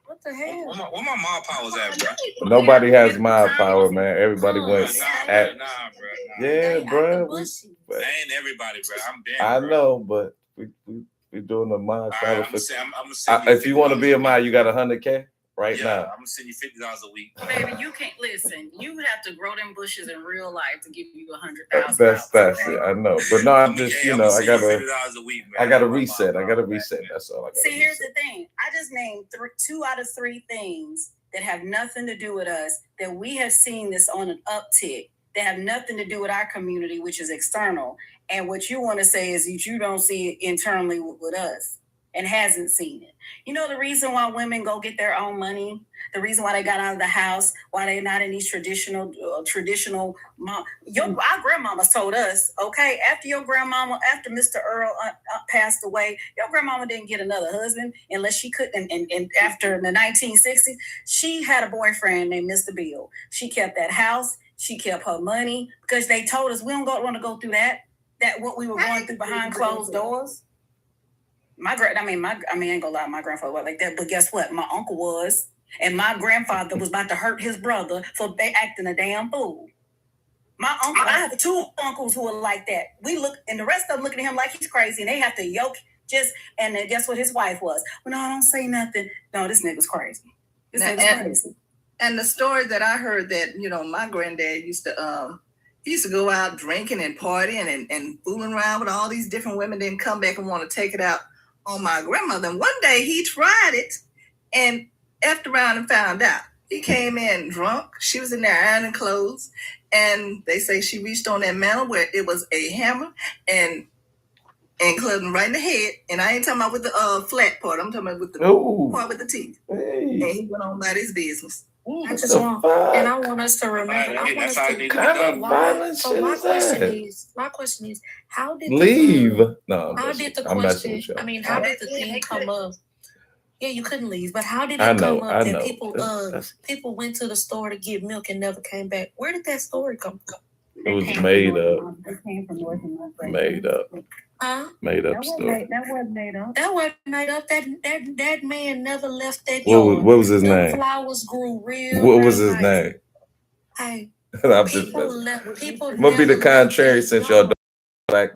What the hell? Where my mom powers at, bro? Nobody has my power, man. Everybody went at. Nah, bro. Yeah, bro. That ain't everybody, bro. I'm dead. I bro. know, but we doing the mod. Right, If you want to be a mod, you got $100K right now. I'm gonna send you $50 a week. Baby, you can't listen. You have to grow them bushes in real life to give you $100,000. That's it. I know, but no, I'm just I gotta $50 a week, man. I gotta reset. That's all. See, here's the thing. I just named 2 out of 3 things that have nothing to do with us, that we have seen this on an uptick, that have nothing to do with our community, which is external. And what you want to say is that you don't see it internally with us and hasn't seen it. You know the reason why women go get their own money? The reason why they got out of the house, why they're not in these traditional our grandmamas told us, okay, after Mr. Earl passed away, your grandmama didn't get another husband unless she could. And after the 1960s, she had a boyfriend named Mr. Bill. She kept that house. She kept her money because they told us we don't want to go through that what we were going through behind closed doors. I ain't gonna lie, my grandfather was like that, but guess what? My uncle was, and my grandfather was about to hurt his brother for acting a damn fool. My uncle, I have 2 uncles who are like that. We look, and the rest of them looking at him like he's crazy, and they have to and then guess what his wife was? Well, no, don't say nothing. No, this nigga's crazy. And the story that I heard that, my granddad used to go out drinking and partying and fooling around with all these different women, then come back and want to take it out on my grandmother. And one day he tried it and effed around and found out. He came in drunk. She was in there ironing clothes. And they say she reached on that mantle where it was a hammer and clubbed him right in the head. And I ain't talking about with the flat part. I'm talking about with the part with the teeth. Hey. And he went on about his business. I just want, and I want us to remember. My question is, how did leave? How did the thing come up? Yeah, you couldn't leave, but how did it come up that people went to the store to get milk and never came back? Where did that story come from? It was made up. It came from North and North. Made up. Huh? Made up story. That wasn't made up. That wasn't made up. That man never left that yard. What was his name? Flowers grew real. What was his name? Hey, I'm just gonna be the contrary since y'all don't black.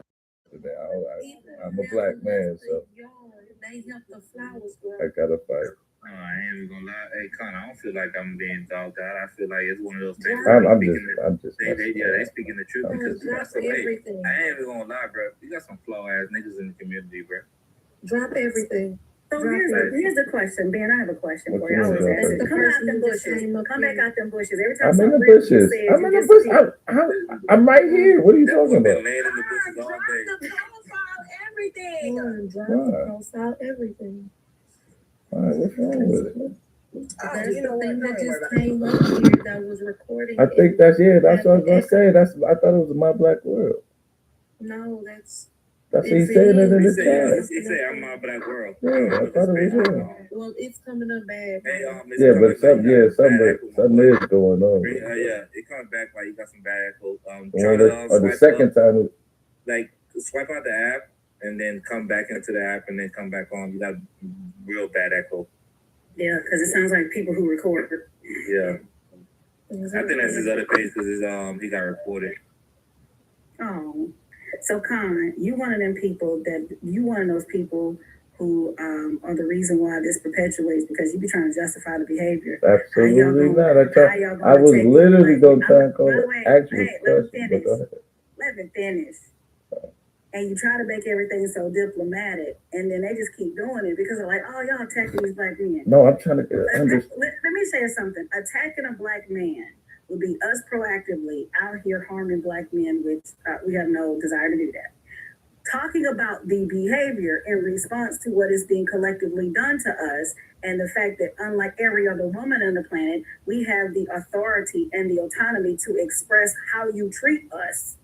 I'm a black man, so they help the flowers grow. I gotta fight. I ain't even gonna lie. Hey, Con, I don't feel like I'm being dogged out. I feel like it's one of those things. I'm just. They speaking the truth because everything. I ain't even gonna lie, bro. You got some flaw ass niggas in the community, bro. Drop everything. So here's the question, Ben. I have a question for you. Come out them bushes. Come back out them bushes. Every time I'm in the bushes. I'm right here. What are you talking about? Laying in the bushes all day. Everything. Drop everything. All right, what's wrong with it? That's the thing that just came up here that was recording. I think that's what I was gonna say. I thought it was My Black World. No, that's That's what he said in the chat. He said, I'm a black girl. Yeah, I thought it was him. Well, it's coming up bad. Yeah, but something is going on. Yeah, it comes back like you got some bad echo. The second time, like swipe out the app and then come back into the app and then come back on. You got real bad echo. Yeah, because it sounds like people who record. Yeah, I think that's his other page because he got reported. Oh, so Con, you one of them people one of those people who are the reason why this perpetuates because you be trying to justify the behavior. Absolutely not. I was literally going to try and call it actual question. Let me finish. And you try to make everything so diplomatic, and then they just keep doing it because they're like, oh, y'all attacking these black men. No, I'm trying to understand. Let me say something. Attacking a black man would be us proactively out here harming black men, which we have no desire to do that. Talking about the behavior in response to what is being collectively done to us, and the fact that unlike every other woman on the planet, we have the authority and the autonomy to express how you treat us.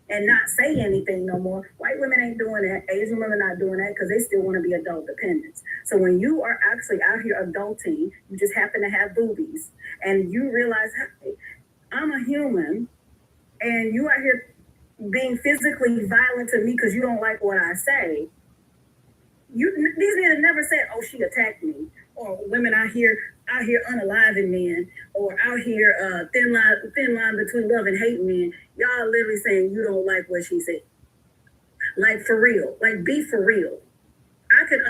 And not say anything no more. White women ain't doing that. Asian women not doing that because they still want to be adult dependents. So when you are actually out here adulting, you just happen to have boobies, and you realize, hey, I'm a human, and you out here being physically violent to me because you don't like what I say. These men have never said, "Oh, she attacked me," or women out here unaliving men, or out here thin line between love and hate men. Y'all literally saying you don't like what she said. Like for real, like be for real. I could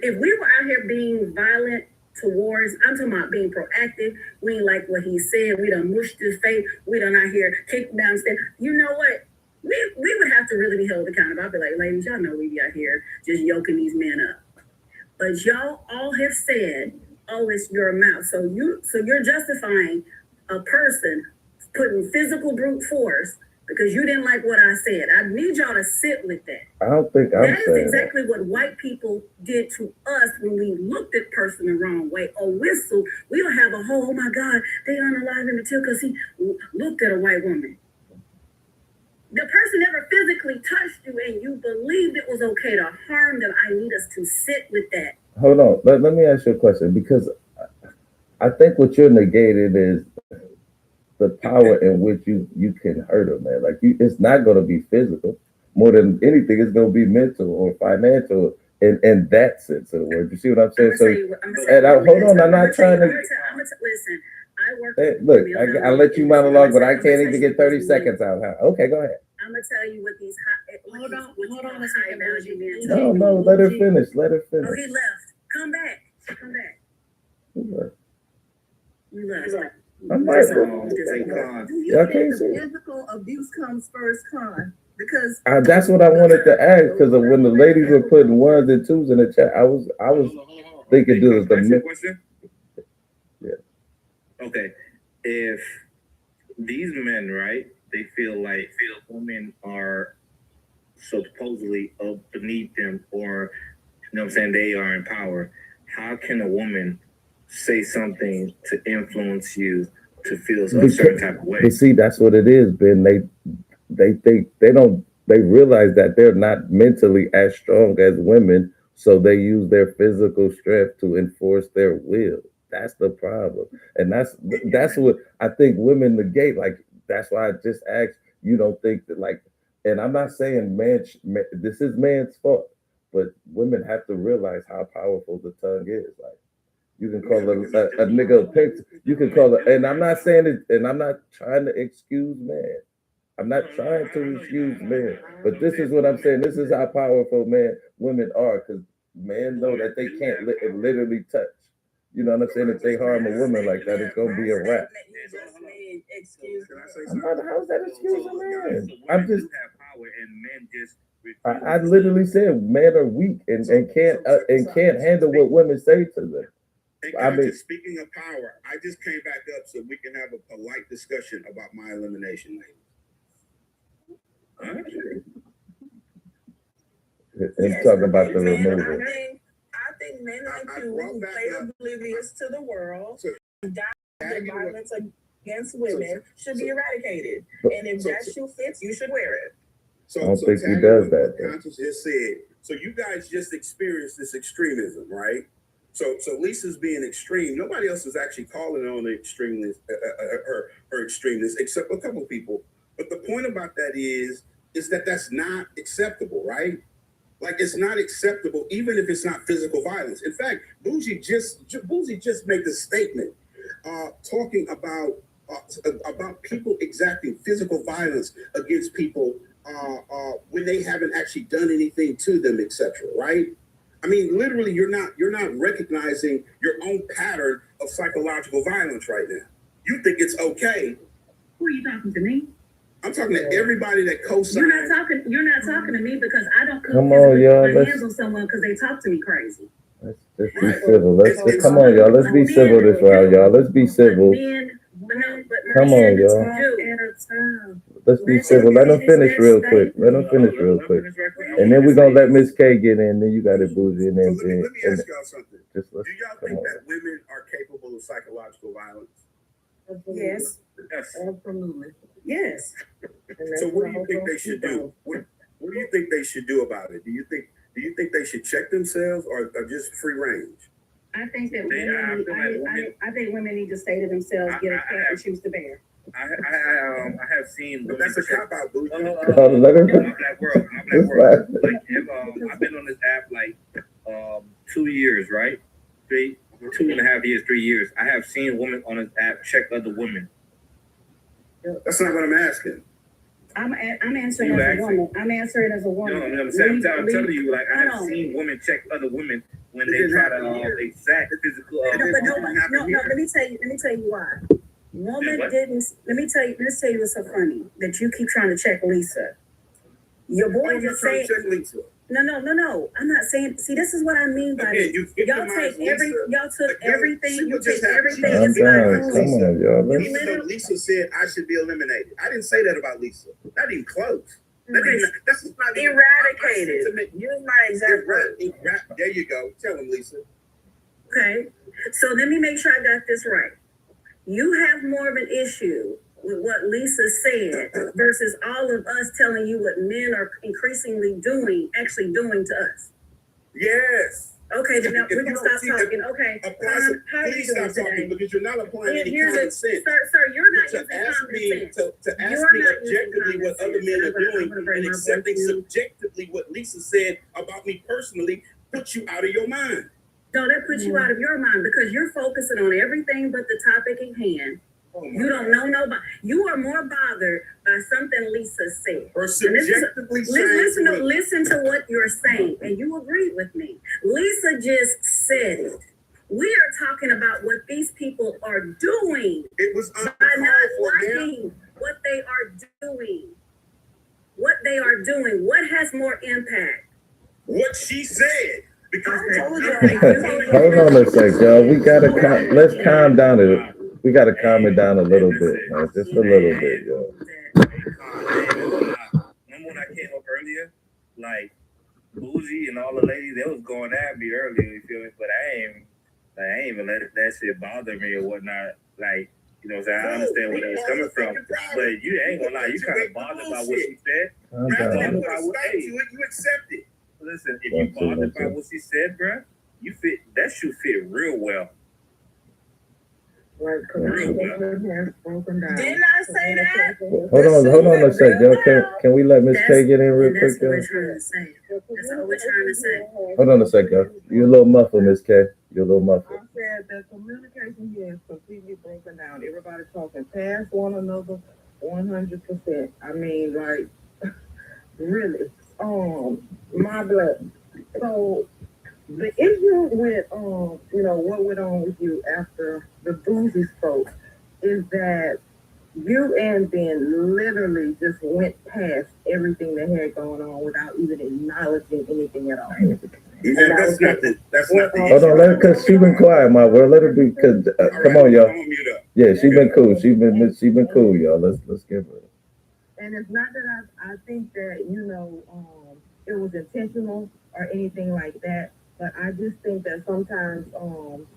if we were out here being violent towards. I'm talking about being proactive. We ain't like what he said. We done mushed his face. We done out here kicked downstairs. You know what? We would have to really be held accountable. I'd be like, ladies, y'all know we be out here just yoking these men up. But y'all all have said, oh, it's your mouth. So you're justifying a person putting physical brute force because you didn't like what I said. I need y'all to sit with that. I don't think I'm saying that is exactly what white people did to us when we looked at person the wrong way or whistled. We don't have a whole, oh my God, they unaliving the tail because he looked at a white woman. The person never physically touched you and you believed it was okay to harm them. I need us to sit with that. Hold on. Let me ask you a question, because I think what you're negating is the power in which you can hurt a man. Like it's not going to be physical. More than anything, it's going to be mental or financial in that sense of the word. You see what I'm saying? Hold on. I'm not trying to. Listen. I work. Look, I let you monologue, but I can't even get 30 seconds out. Okay, go ahead. I'm gonna tell you what these hold on a second. No, let her finish. Oh, he left. Come back. You left. I'm right. Do you think the physical abuse comes first, Con? Because that's what I wanted to ask, because when the ladies were putting ones and twos in the chat, I was thinking this was the question. Yeah. Okay, if these men, right, they feel women are supposedly up beneath them, or you know what I'm saying, they are in power, how can a woman say something to influence you to feel a certain type of way? You see, that's what it is, Ben. They realize that they're not mentally as strong as women, so they use their physical strength to enforce their will. That's the problem. And that's what I think women negate. Like, that's why I just asked, you don't think that, like, and I'm not saying this is man's fault, but women have to realize how powerful the tongue is. Like, you can call a nigga a pig. You can call it, and I'm not saying it, and I'm not trying to excuse man. I'm not trying to excuse men, but this is what I'm saying. This is how powerful women are, because men know that they can't literally touch. You know what I'm saying? If they harm a woman like that, it's gonna be a wrap. How's that excusing man? I'm just. I literally said men are weak and can't handle what women say to them. Speaking of power, I just came back up so we can have a polite discussion about my elimination, lady. And talk about the removal. I think men like you who play oblivious to the world, violence against women should be eradicated. And if that shoe fits, you should wear it. So, I don't think he tagging does what that. Conscious just said. So you guys just experienced this extremism, right? So Lisa's being extreme. Nobody else is actually calling on the extremist, her extremists, except a couple people. But the point about that is that that's not acceptable, right? Like, it's not acceptable, even if it's not physical violence. In fact, Bougie just made the statement talking about people exacting physical violence against people when they haven't actually done anything to them, etc. Right? I mean, literally, you're not recognizing your own pattern of psychological violence right now. You think it's okay. Who are you talking to me? I'm talking to everybody that co-signs. You're not talking to me because I don't come on, y'all. my hands on someone because they talk to me crazy. Let's just be civil. Come on, y'all. Let's be civil this round, y'all. Let's be civil. Come on, y'all. Let's be civil. Let them finish real quick. And then we're gonna let Miss K get in. Then you got it, Bougie, and then. So let me ask y'all something. Do y'all think that women are capable of psychological violence? Yes. Absolutely. Yes. So what do you think they should do? What do you think they should do about it? Do you think they should check themselves or just free range? I think that I think women need to stay to themselves, get a cat and choose to bear. I have seen. But that's a cop out, Bougie. I'm Black World. Like, I've been on this app like 2 years, right? 2.5 years, 3 years. I have seen women on this app check other women. That's not what I'm asking. I'm answering as a woman. I'm answering as a woman. No, I'm telling you, like, I have seen women check other women when they try to exact physical. No, let me tell you why. Woman didn't. Let's tell you what's so funny that you keep trying to check Lisa. Your boy just said. No. I'm not saying. See, this is what I mean by this. Y'all took everything. You take everything. I'm done. Come on, y'all. Lisa said I should be eliminated. I didn't say that about Lisa. Not even close. That's not even eradicated. Use my exact word. There you go. Tell him, Lisa. Okay. So let me make sure I got this right. You have more of an issue with what Lisa said versus all of us telling you what men are increasingly actually doing to us. Yes. Okay, then now we're going to stop talking. Okay. How are you doing today? Because you're not applying any common sense. Sir, you're not using common sense. To ask me objectively what other men are doing and accepting subjectively what Lisa said about me personally puts you out of your mind. No, that puts you out of your mind because you're focusing on everything but the topic at hand. You don't know nobody. You are more bothered by something Lisa said. Or subjectively listen to what you're saying, and you agreed with me. Lisa just said it. We are talking about what these people are doing. It was by not liking what they are doing. What they are doing. What has more impact? What she said. Hold on a sec, y'all. We gotta let's calm down a little. We gotta calm it down a little bit, man. Just a little bit, y'all. Remember when I came up earlier? Like, Bougie and all the ladies, they was going at me earlier, you feel me? But I ain't even let that shit bother me or whatnot. Like, you know what I'm saying? I understand where they was coming from. But you ain't gonna lie, you kind of bothered by what she said. You accept it. Listen, if you bothered by what she said, bro, that should fit real well. Right, didn't I say that? Hold on a sec, y'all. Can we let Miss K get in real quick, y'all? That's what we're trying to say. Hold on a sec, y'all. You're a little muffled, Miss K. You're a little muffled. I said that communication here is completely broken down. Everybody talking past one another 100%. I mean, like, really. My blood. So the issue with what went on with you after the Bougie spoke is that you and Ben literally just went past everything that had going on without even acknowledging anything at all. That's not the hold on, let her, cause she been quiet, my word. Let her be, cause come on, y'all. Yeah, she been cool. She been cool, y'all. Let's give her. And it's not that I think that it was intentional or anything like that, but I just think that sometimes,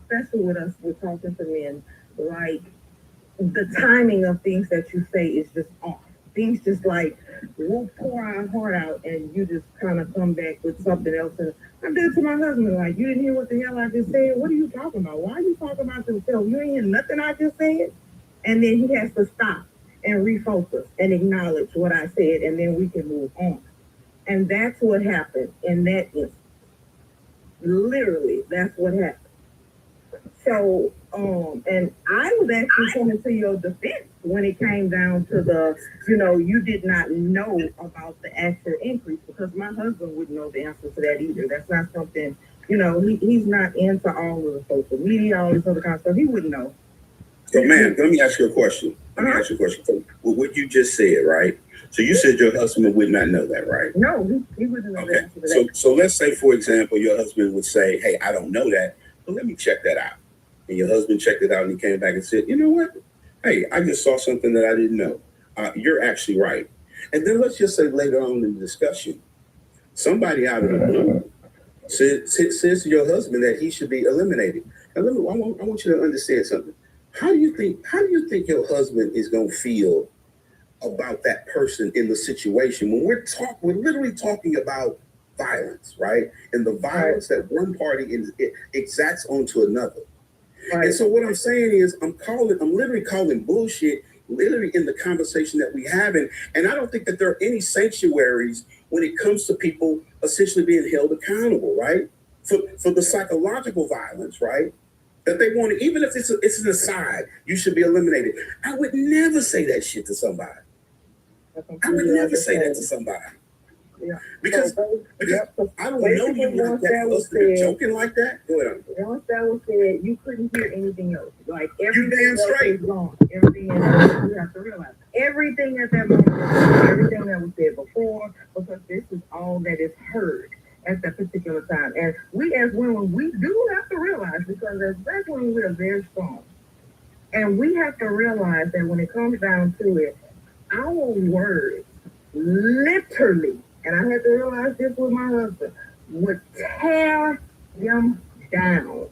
especially with us, we're talking to men, like the timing of things that you say is just off. things just like we'll pour our heart out and you just kind of come back with something else. And I did to my husband, like, you didn't hear what the hell I just said? What are you talking about? Why are you talking about yourself? You ain't hear nothing I just said? And then he has to stop and refocus and acknowledge what I said, and then we can move on. And that's what happened in that instance. Literally, that's what happened. So, and I was actually coming to your defense when it came down to the, you did not know about the actual increase, because my husband wouldn't know the answer to that either. That's not something, he's not into all of the social media, all this other kind of stuff. He wouldn't know. So, ma'am, let me ask you a question. So, what you just said, right? So you said your husband would not know that, right? No, he wouldn't know that. So let's say, for example, your husband would say, hey, I don't know that, but let me check that out. And your husband checked it out and he came back and said, you know what? Hey, I just saw something that I didn't know. You're actually right. And then let's just say later on in the discussion, somebody out of the blue says to your husband that he should be eliminated. Now, I want you to understand something. How do you think your husband is going to feel about that person in the situation when we're literally talking about violence, right? And the violence that one party exacts onto another. Right. And so what I'm saying is I'm literally calling bullshit literally in the conversation that we have. And I don't think that there are any sanctuaries when it comes to people essentially being held accountable, right? For the psychological violence, right? That they want to, even if it's an aside, you should be eliminated. I would never say that shit to somebody. I would never say that to somebody. Yeah. Because I don't know you like that for us to be joking like that. Go ahead. Once that was said, you couldn't hear anything else. Like everything you damn straight. Was gone. Everything else, you have to realize. Everything at that moment, everything that was said before, because this is all that is heard at that particular time. And we as women, we do have to realize, because as black women, we are very strong. And we have to realize that when it comes down to it, our words literally, and I had to realize this with my husband, would tear them down.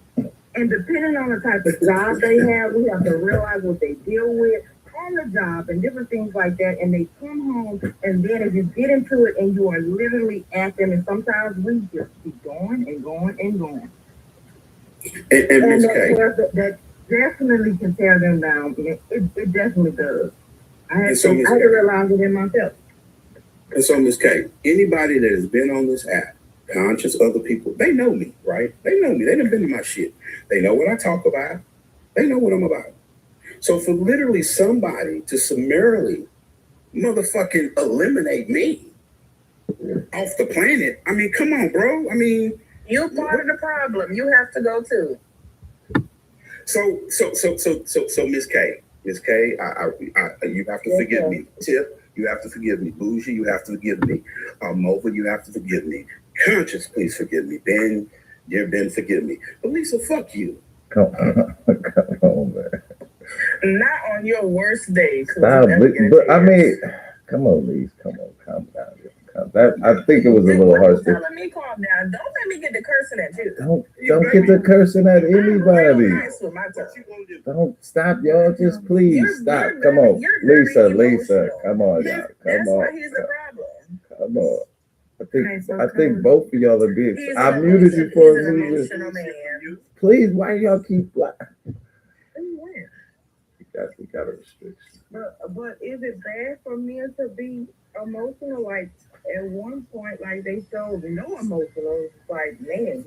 And depending on the type of job they have, we have to realize what they deal with on the job and different things like that. And they come home, and then if you get into it and you are literally at them, and sometimes we just keep going and going and going. And that definitely can tear them down. It definitely does. I had to realize it in myself. And so, Ms. K, anybody that has been on this app, conscious other people, they know me, right? They know me. They done been to my shit. They know what I talk about. They know what I'm about. So for literally somebody to summarily motherfucking eliminate me off the planet, I mean, come on, bro. I mean, you're part of the problem. You have to go too. So, Ms. K, you have to forgive me. Tip, you have to forgive me. Bougie, you have to forgive me. Mova, you have to forgive me. Conscious, please forgive me. Ben, forgive me. But Lisa, fuck you. Come on, man. Not on your worst day. Stop, but I mean, come on, Lisa. Come on, calm down. I think it was a little harsh. Telling me calm down. Don't let me get the cursing at you. Don't get the cursing at anybody. Don't stop, y'all. Just please stop. Come on, Lisa. Come on, y'all. Come on. He's the problem. Come on. I think both of y'all are being. I muted you for a reason. Please, why y'all keep laughing? We got a restriction. But is it bad for men to be emotional? Like at one point, like they showed no emotional. It's like, man,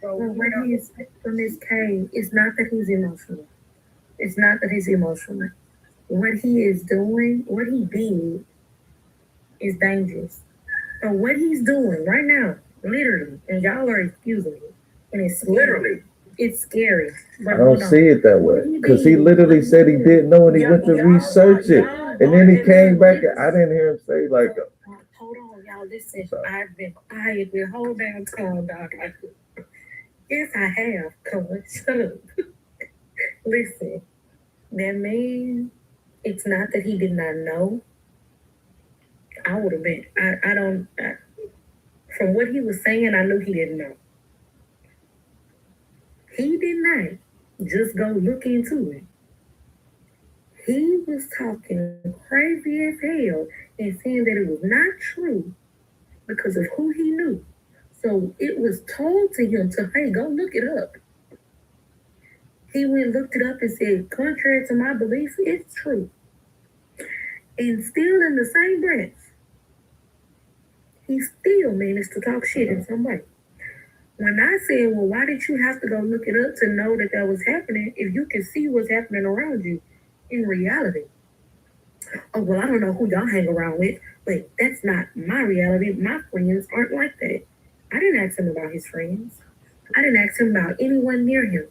So what he is from this K, it's not that he's emotional. It's not that he's emotional. What he is doing, what he did, is dangerous. So what he's doing right now, literally, and y'all are excusing me, and it's literally. It's scary. But I don't see it that way. Because he literally said he didn't know and he went to research it. And then he came back and I didn't hear him say like hold on, y'all. Listen, I've been quiet the whole damn time, dog. Yes, I have. Come on, shut up. Listen, that man, it's not that he did not know. I would have been. From what he was saying, I knew he didn't know. He did not just go look into it. He was talking crazy as hell and saying that it was not true because of who he knew. So it was told to him to, hey, go look it up. He went and looked it up and said, contrary to my belief, it's true. And still in the same breath, he still managed to talk shit in some way. When I said, well, why did you have to go look it up to know that that was happening if you can see what's happening around you in reality? Oh, well, I don't know who y'all hang around with, but that's not my reality. My friends aren't like that. I didn't ask him about his friends. I didn't ask him about anyone near him.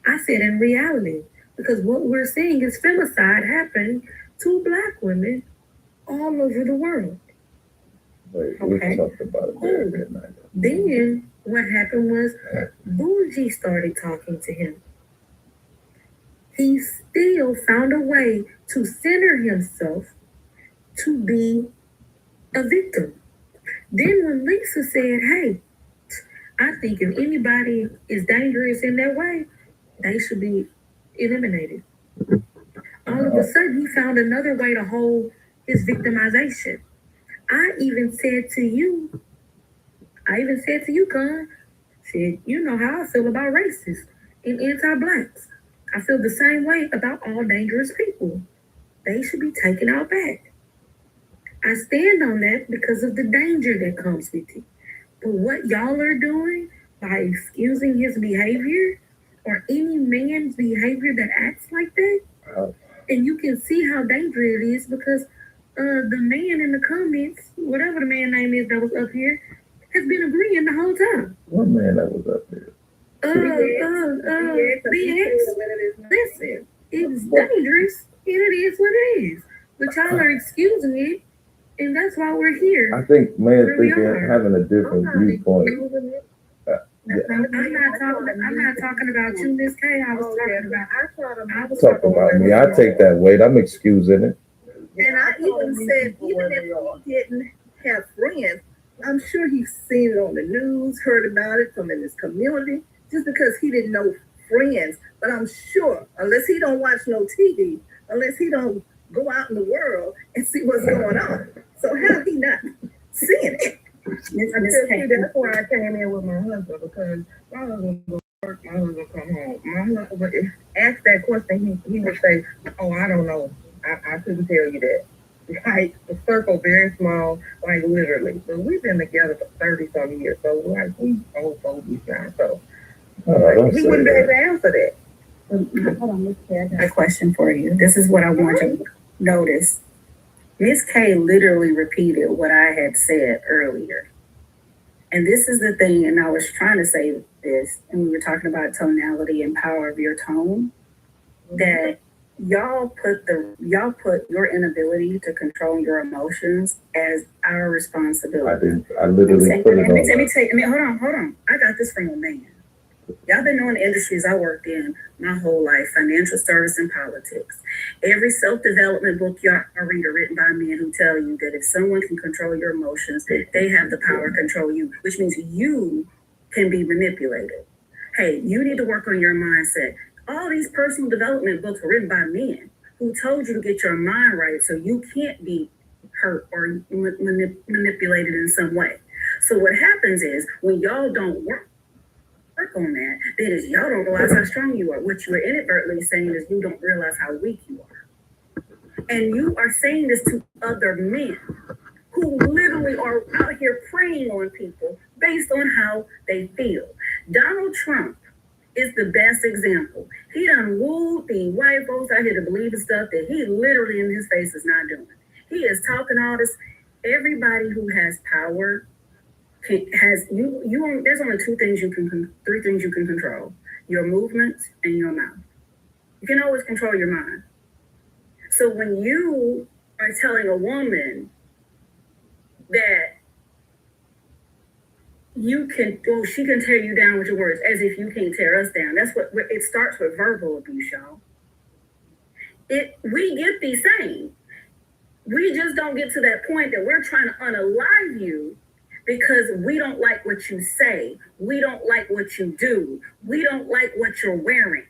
I said in reality, because what we're seeing is femicide happening to Black women all over the world. Wait, we talked about it there midnight. Then what happened was Bougie started talking to him. He still found a way to center himself to be a victim. Then when Lisa said, hey, I think if anybody is dangerous in that way, they should be eliminated. All of a sudden, he found another way to hold his victimization. I even said to you, Con, said, you know how I feel about racists and anti-Blacks. I feel the same way about all dangerous people. They should be taken out back. I stand on that because of the danger that comes with it. But what y'all are doing by excusing his behavior or any man's behavior that acts like that, and you can see how dangerous it is because the man in the comments, whatever the man name is that was up here, has been agreeing the whole time. What man that was up there? BX. Listen, it's dangerous, and it is what it is. But y'all are excusing it, and that's why we're here. I think man thinking having a different viewpoint. I'm not talking about you, Miss K. I was talking about me. I take that weight. I'm excusing it. And I even said, even if he didn't have friends, I'm sure he's seen it on the news, heard about it from in his community, just because he didn't know friends. But I'm sure, unless he don't watch no TV, unless he don't go out in the world and see what's going on. So how he not seeing it? That's why I came in with my husband, because my husband go to work, my husband come home. My husband would ask that question, he would say, oh, I don't know. I couldn't tell you that. Like, the circle very small, like literally. But we've been together for 30-some years, so like we old fogies now. So he wouldn't be able to answer that. Hold on, Miss K, I got a question for you. This is what I want you to notice. Miss K literally repeated what I had said earlier. And this is the thing, and I was trying to say this, and we were talking about tonality and power of your tone, that y'all put your inability to control your emotions as our responsibility. I literally put it on. Let me tell you, hold on. I got this from a man. Y'all been knowing the industries I worked in my whole life, financial service and politics. Every self-development book y'all read are written by men who tell you that if someone can control your emotions, they have the power to control you, which means you can be manipulated. Hey, you need to work on your mindset. All these personal development books are written by men who told you to get your mind right so you can't be hurt or manipulated in some way. So what happens is when y'all don't work on that, then is y'all don't realize how strong you are. What you are inadvertently saying is you don't realize how weak you are. And you are saying this to other men who literally are out here preying on people based on how they feel. Donald Trump is the best example. He done wooed the white folks out here to believe in stuff that he literally in his face is not doing. He is talking all this. Everybody who has power there's only three things you can control: your movements and your mouth. You can always control your mind. So when you are telling a woman that she can tear you down with your words, as if you can't tear us down. That's what it starts with: verbal abuse, y'all. We get these things. We just don't get to that point that we're trying to unalive you because we don't like what you say. We don't like what you do. We don't like what you're wearing.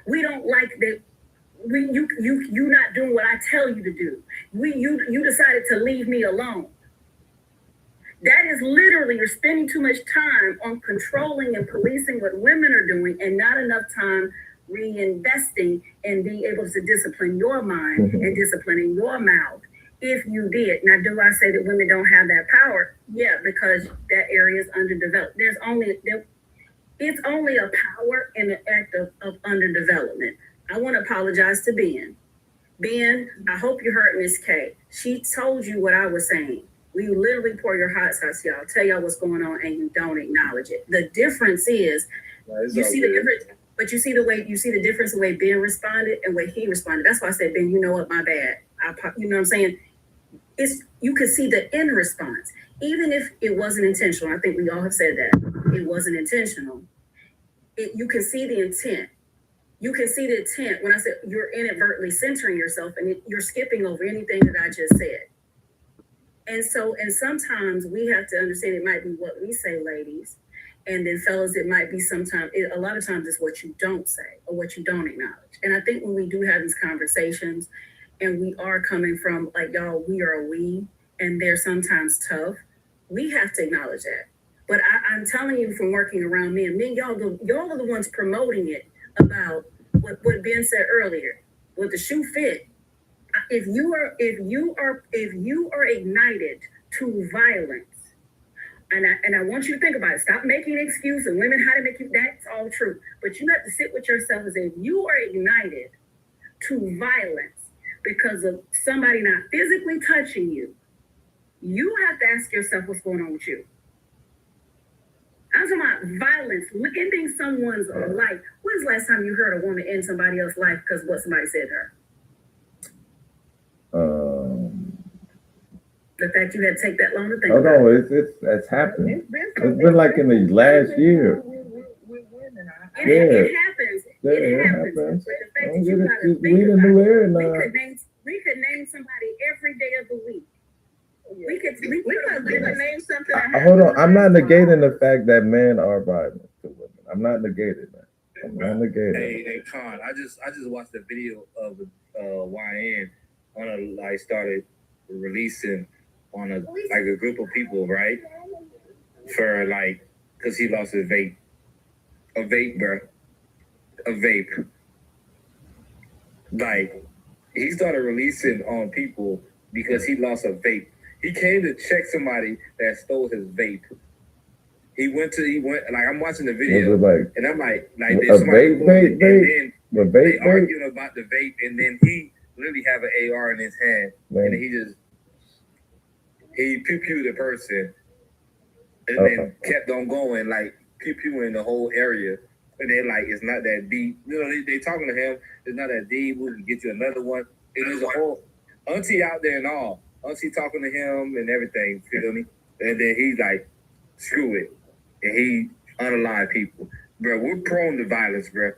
We don't like that you not doing what I tell you to do. You decided to leave me alone. That is literally, you're spending too much time on controlling and policing what women are doing and not enough time reinvesting and being able to discipline your mind and disciplining your mouth. If you did. Now, do I say that women don't have that power? Yeah, because that area is underdeveloped. It's only a power in the act of underdevelopment. I want to apologize to Ben. Ben, I hope you heard Miss K. She told you what I was saying. We literally pour your hot sauce, y'all, tell y'all what's going on, and you don't acknowledge it. The difference is, you see the difference, but you see the difference in the way Ben responded and the way he responded. That's why I said, Ben, you know what, my bad. You know what I'm saying? You could see the end response, even if it wasn't intentional. I think we all have said that it wasn't intentional. You can see the intent. You can see the intent when I said you're inadvertently centering yourself and you're skipping over anything that I just said. And sometimes we have to understand it might be what we say, ladies, and then fellas, it might be a lot of times it's what you don't say or what you don't acknowledge. And I think when we do have these conversations, and we are coming from like, y'all, we are a we, and they're sometimes tough. We have to acknowledge that. But I'm telling you from working around men, y'all are the ones promoting it about what Ben said earlier. With the shoe fit, if you are ignited to violence, and I want you to think about it. Stop making an excuse and women how to make you. That's all true. But you have to sit with yourself and say, if you are ignited to violence because of somebody not physically touching you, you have to ask yourself what's going on with you. I'm talking about violence, ending someone's life. When's the last time you heard a woman end somebody else's life because of what somebody said to her? The fact you had to take that long to think about no, it's happened. It's been like in the last year. It happens. It happens. But the fact that you gotta think about it, we could name somebody every day of the week. We could name something. Hold on, I'm not negating the fact that men are violent to women. I'm not negating that. I'm not negating. Hey, Con, I just watched a video of YN started releasing on a group of people, right? For because he lost his vape. A vape, bro. A vape. He started releasing on people because he lost a vape. He came to check somebody that stole his vape. He went I'm watching the video and I'm like there's somebody and then they arguing about the vape, and then he literally have an AR in his hand, and then he pew-pewed the person, and then kept on going, pew-pewing the whole area. And they're it's not that deep. You know, they talking to him, it's not that deep, we can get you another one. And there's a whole auntie out there and all. Auntie talking to him and everything, feel me? And then he's like, screw it. And he unalive people. Bro, we're prone to violence, bro.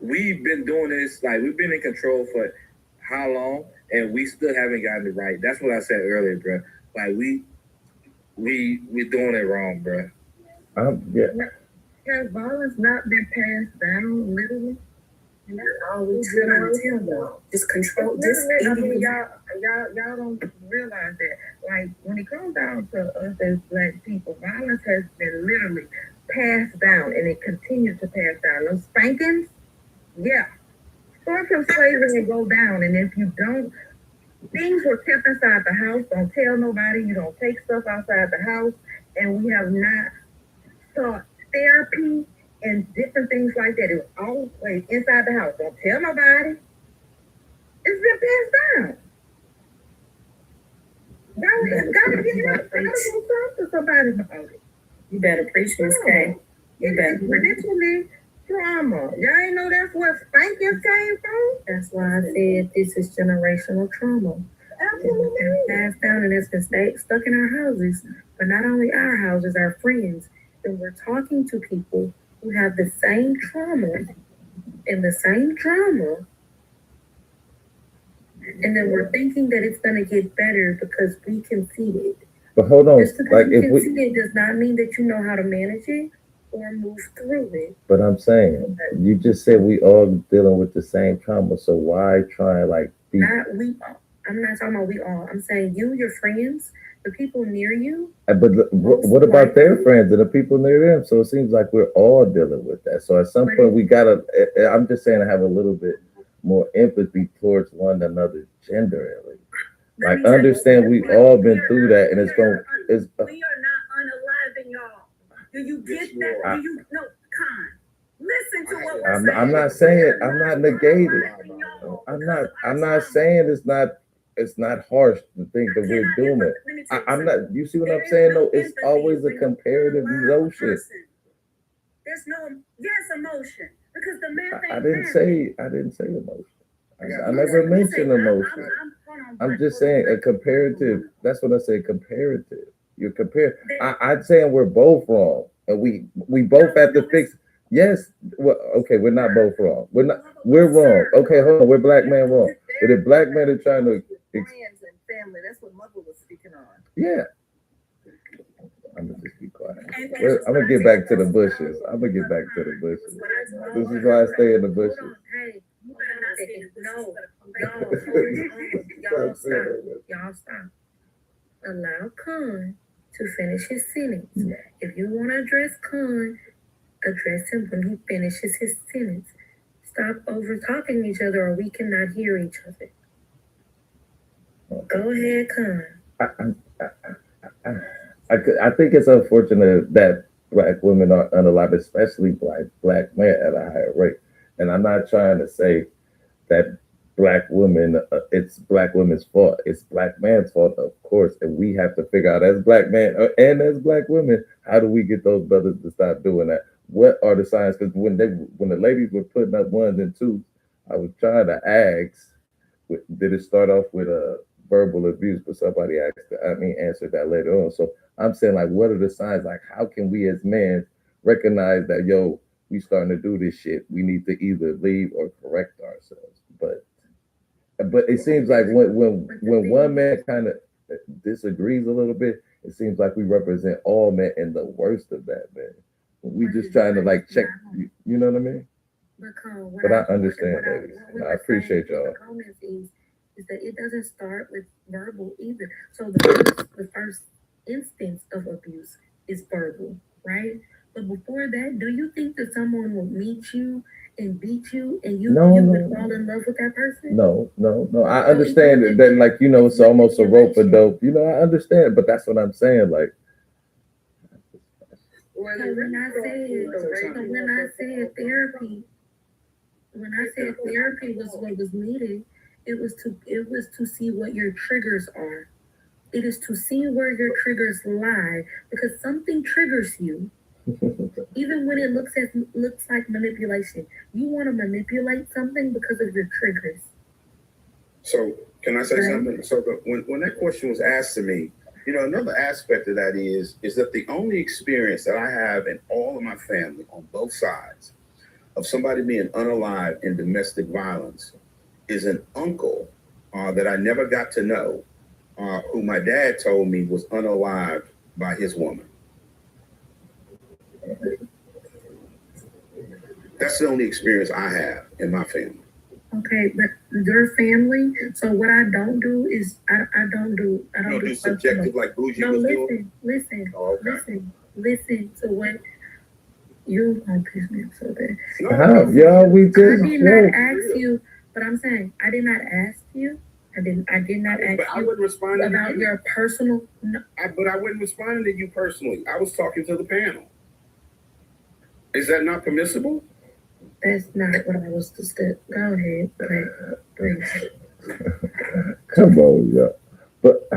We've been doing this, we've been in control for how long, and we still haven't gotten it right. That's what I said earlier, bro. We're doing it wrong, bro. Yeah. Has violence not been passed down, literally? And that's all we trying to tell y'all. Just control. Y'all don't realize that. When it comes down to us as Black people, violence has been literally passed down, and it continues to pass down. Those spankings, yeah. Start from slavery and go down, and if you don't, things were kept inside the house. Don't tell nobody. You don't take stuff outside the house, and we have not sought therapy and different things like that. It was always inside the house. Don't tell nobody. It's been passed down. Gotta get up. Gotta go talk to somebody about it. You better preach this, Kay. You better. Traditionally, trauma. Y'all ain't know that's where spankings came from? That's why I said this is generational trauma. Absolutely. It's been passed down, and it's been stuck in our houses. But not only our houses, our friends. And we're talking to people who have the same trauma and the same drama. And then we're thinking that it's going to get better because we can see it. But hold on. Just because you can see it does not mean that you know how to manage it. or move through it. But I'm saying, you just said we all dealing with the same trauma, so why try like be? Not we all. I'm not talking about we all. I'm saying you, your friends, the people near you. But what about their friends and the people near them? So it seems like we're all dealing with that. So at some point we gotta. I'm just saying, have a little bit more empathy towards one another's gender, at least. Like understand we've all been through that, and it's going. It's. We are not unaliving y'all. Do you get that? Do you no, Con? Listen to what we're saying. I'm not saying. I'm not negating. I'm not saying it's not harsh to think that we're doing it. I'm not. You see what I'm saying? No, it's always a comparative notion. There's no emotion because the man. I didn't say emotion. I never mentioned emotion. I'm just saying a comparative. That's what I say. Comparative. You compare. I'm saying we're both wrong, and we both have to fix. Yes. Well, okay, we're not both wrong. We're wrong. Okay, hold on. We're black men wrong. But if black men are trying to friends and family, that's what Mother was speaking on. Yeah. I'm gonna just be quiet. I'm gonna get back to the bushes. This is why I stay in the bushes. Hey, no, y'all stop. Allow Con to finish his sentence. If you want to address Con, address him when he finishes his sentence. Stop over talking each other, or we cannot hear each other. Go ahead, Con. I think it's unfortunate that black women are unalived, especially black men at a higher rate. And I'm not trying to say that black women, it's black women's fault. It's black man's fault, of course. And we have to figure out as black men and as black women, how do we get those brothers to stop doing that? What are the signs? Because when the ladies were putting up 1s and 2s, I was trying to ask, did it start off with a verbal abuse? But somebody answered that later on. So I'm saying, like, what are the signs? Like, how can we as men recognize that, yo, we starting to do this shit? We need to either leave or correct ourselves. But it seems like when one man kind of disagrees a little bit, it seems like we represent all men in the worst of that, man. We just trying to like check, you know what I mean? But I understand, ladies. I appreciate y'all. Is that it doesn't start with verbal either. So the first instance of abuse is verbal, right? But before that, do you think that someone will meet you and beat you and you would fall in love with that person? No. I understand that, like, you know, it's almost a rope a dope. You know, I understand, but that's what I'm saying. Like, when I said therapy was what was needed. It was to see what your triggers are. It is to see where your triggers lie, because something triggers you. Even when it looks like manipulation, you want to manipulate something because of your triggers. So can I say something? So when that question was asked to me, you know, another aspect of that is that the only experience that I have in all of my family on both sides of somebody being unalived in domestic violence is an uncle that I never got to know, who my dad told me was unalived by his woman. That's the only experience I have in my family. Okay, but your family. So what I don't do is I don't do subjective like bougie was doing. Listen to what you gonna piss me off so bad. We just. I did not ask you, but I'm saying I did not ask you. I did not ask you. I wouldn't respond about your personal. But I wouldn't respond to you personally. I was talking to the panel. Is that not permissible? That's not what I was to say. Go ahead, please. Come on, yeah. But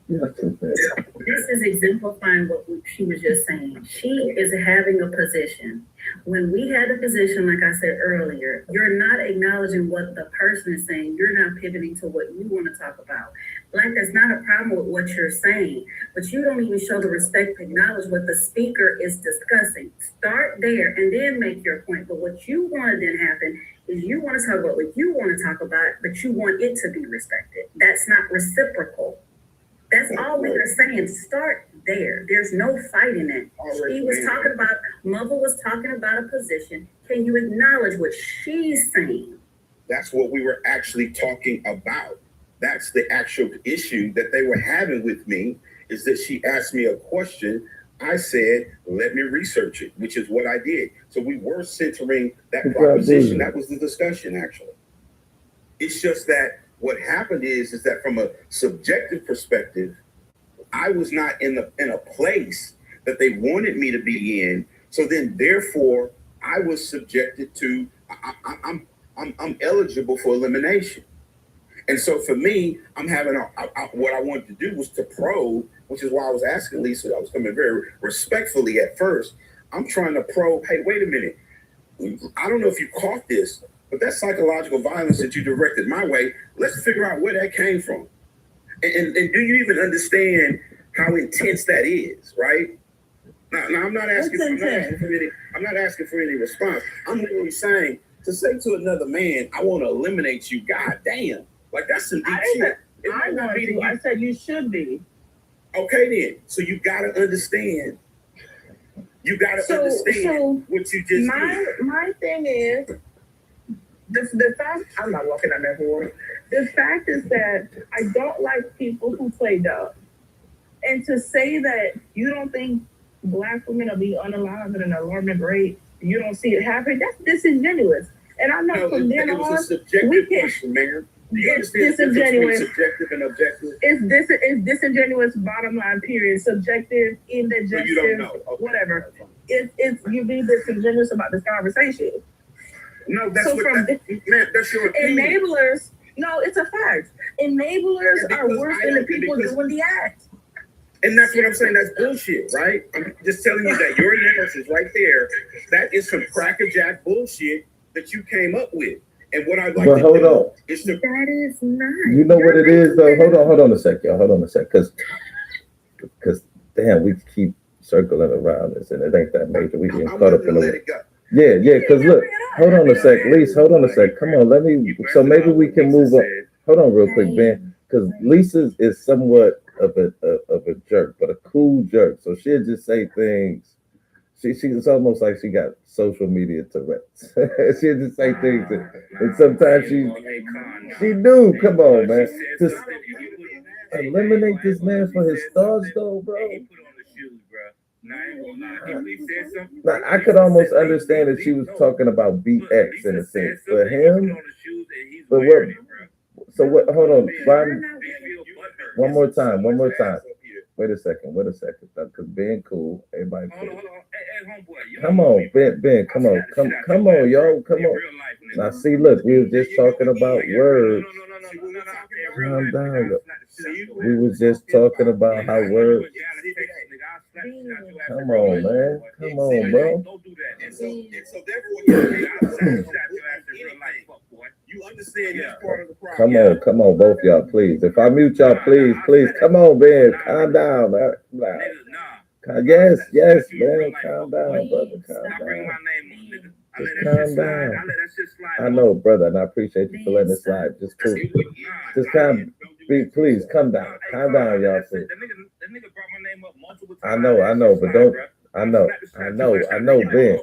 this is exemplifying what she was just saying. She is having a position. When we had a position, like I said earlier, you're not acknowledging what the person is saying. You're not pivoting to what you want to talk about. Like, that's not a problem with what you're saying, but you don't even show the respect to acknowledge what the speaker is discussing. Start there and then make your point. But what you want to then happen is you want to talk about what you want to talk about, but you want it to be respected. That's not reciprocal. That's all we are saying. Start there. There's no fighting it. He was talking about, Mother was talking about a position. Can you acknowledge what she's saying? That's what we were actually talking about. That's the actual issue that they were having with me, is that she asked me a question. I said, let me research it, which is what I did. So we were centering that proposition. That was the discussion, actually. It's just that what happened is that from a subjective perspective, I was not in a place that they wanted me to be in. So then, therefore, I was subjected to. I'm eligible for elimination. And so for me, I'm having what I wanted to do was to probe, which is why I was asking Lisa. I was coming very respectfully at first. I'm trying to probe. Hey, wait a minute. I don't know if you caught this, but that psychological violence that you directed my way, let's figure out where that came from. And do you even understand how intense that is, right? Now I'm not asking for any response. I'm literally saying, to say to another man, I want to eliminate you, god damn. Like, that's some deep shit. I said you should be. Okay then. So you gotta understand. You gotta understand what you just did. My thing is, the fact, I'm not walking on that board. The fact is that I don't like people who play dumb. And to say that you don't think Black women are being unalive at an alarming rate, you don't see it happen, that's disingenuous. And I know from then on, it was a subjective question, man. It's disingenuous. Subjective and objective. It's disingenuous. Bottom line. Period. Subjective, indigestive, you don't know. Okay. Whatever. It's you be disingenuous about this conversation. No, that's that's your opinion. Enablers. No, it's a fact. Enablers are worse than the people doing the act. And that's what I'm saying. That's bullshit, right? I'm just telling you that your analysis right there, that is some crackerjack bullshit that you came up with. And what I'd like to do is to... That is not. You know what it is, though? Hold on a sec, y'all. Hold on a sec. Because, damn, we keep circling around this, and it ain't that major. We get caught up in the... Yeah, because look, hold on a sec. Lisa, hold on a sec. Come on, so maybe we can move on. Hold on real quick, Ben. Because Lisa is somewhat of a jerk, but a cool jerk. So she'll just say things. It's almost like she got social media Tourette's. She'll just say things, and sometimes she do. Come on, man. Just eliminate this man for his thoughts, though, bro. Now, I could almost understand if she was talking about BX in a sense. For him, but what? So what? Hold on. One more time. Wait a second. Because being cool, everybody cool. Come on, Ben. Come on, y'all. Come on. Now, see, look, we were just talking about words. Calm down. We was just talking about how words. Come on, man. Come on, bro. You understand that's part of the problem. Come on, both y'all, please. If I mute y'all, please. Come on, Ben. Calm down, man. Yes, man. Calm down, brother. Calm down. I know, brother, and I appreciate you for letting it slide. Just please, come down. Calm down, y'all, please. I know, but don't. I know, Ben.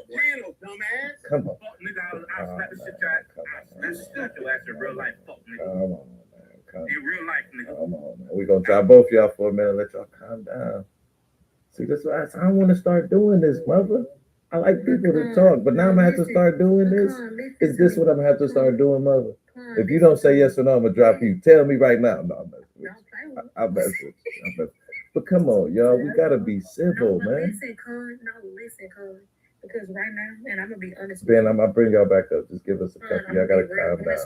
Come on. Come on, man. We're gonna try both y'all for a minute. Let y'all calm down. See, that's why I don't want to start doing this, mother. I like people to talk, but now I'm gonna have to start doing this. Is this what I'm gonna have to start doing, mother? If you don't say yes or no, I'm gonna drop you. Tell me right now. No, I'll mess with you. But come on, y'all, we gotta be civil, man. Listen, Con. Because right now, and I'm gonna be honest. Ben, I'm gonna bring y'all back up. Just give us a couple. Y'all gotta calm down.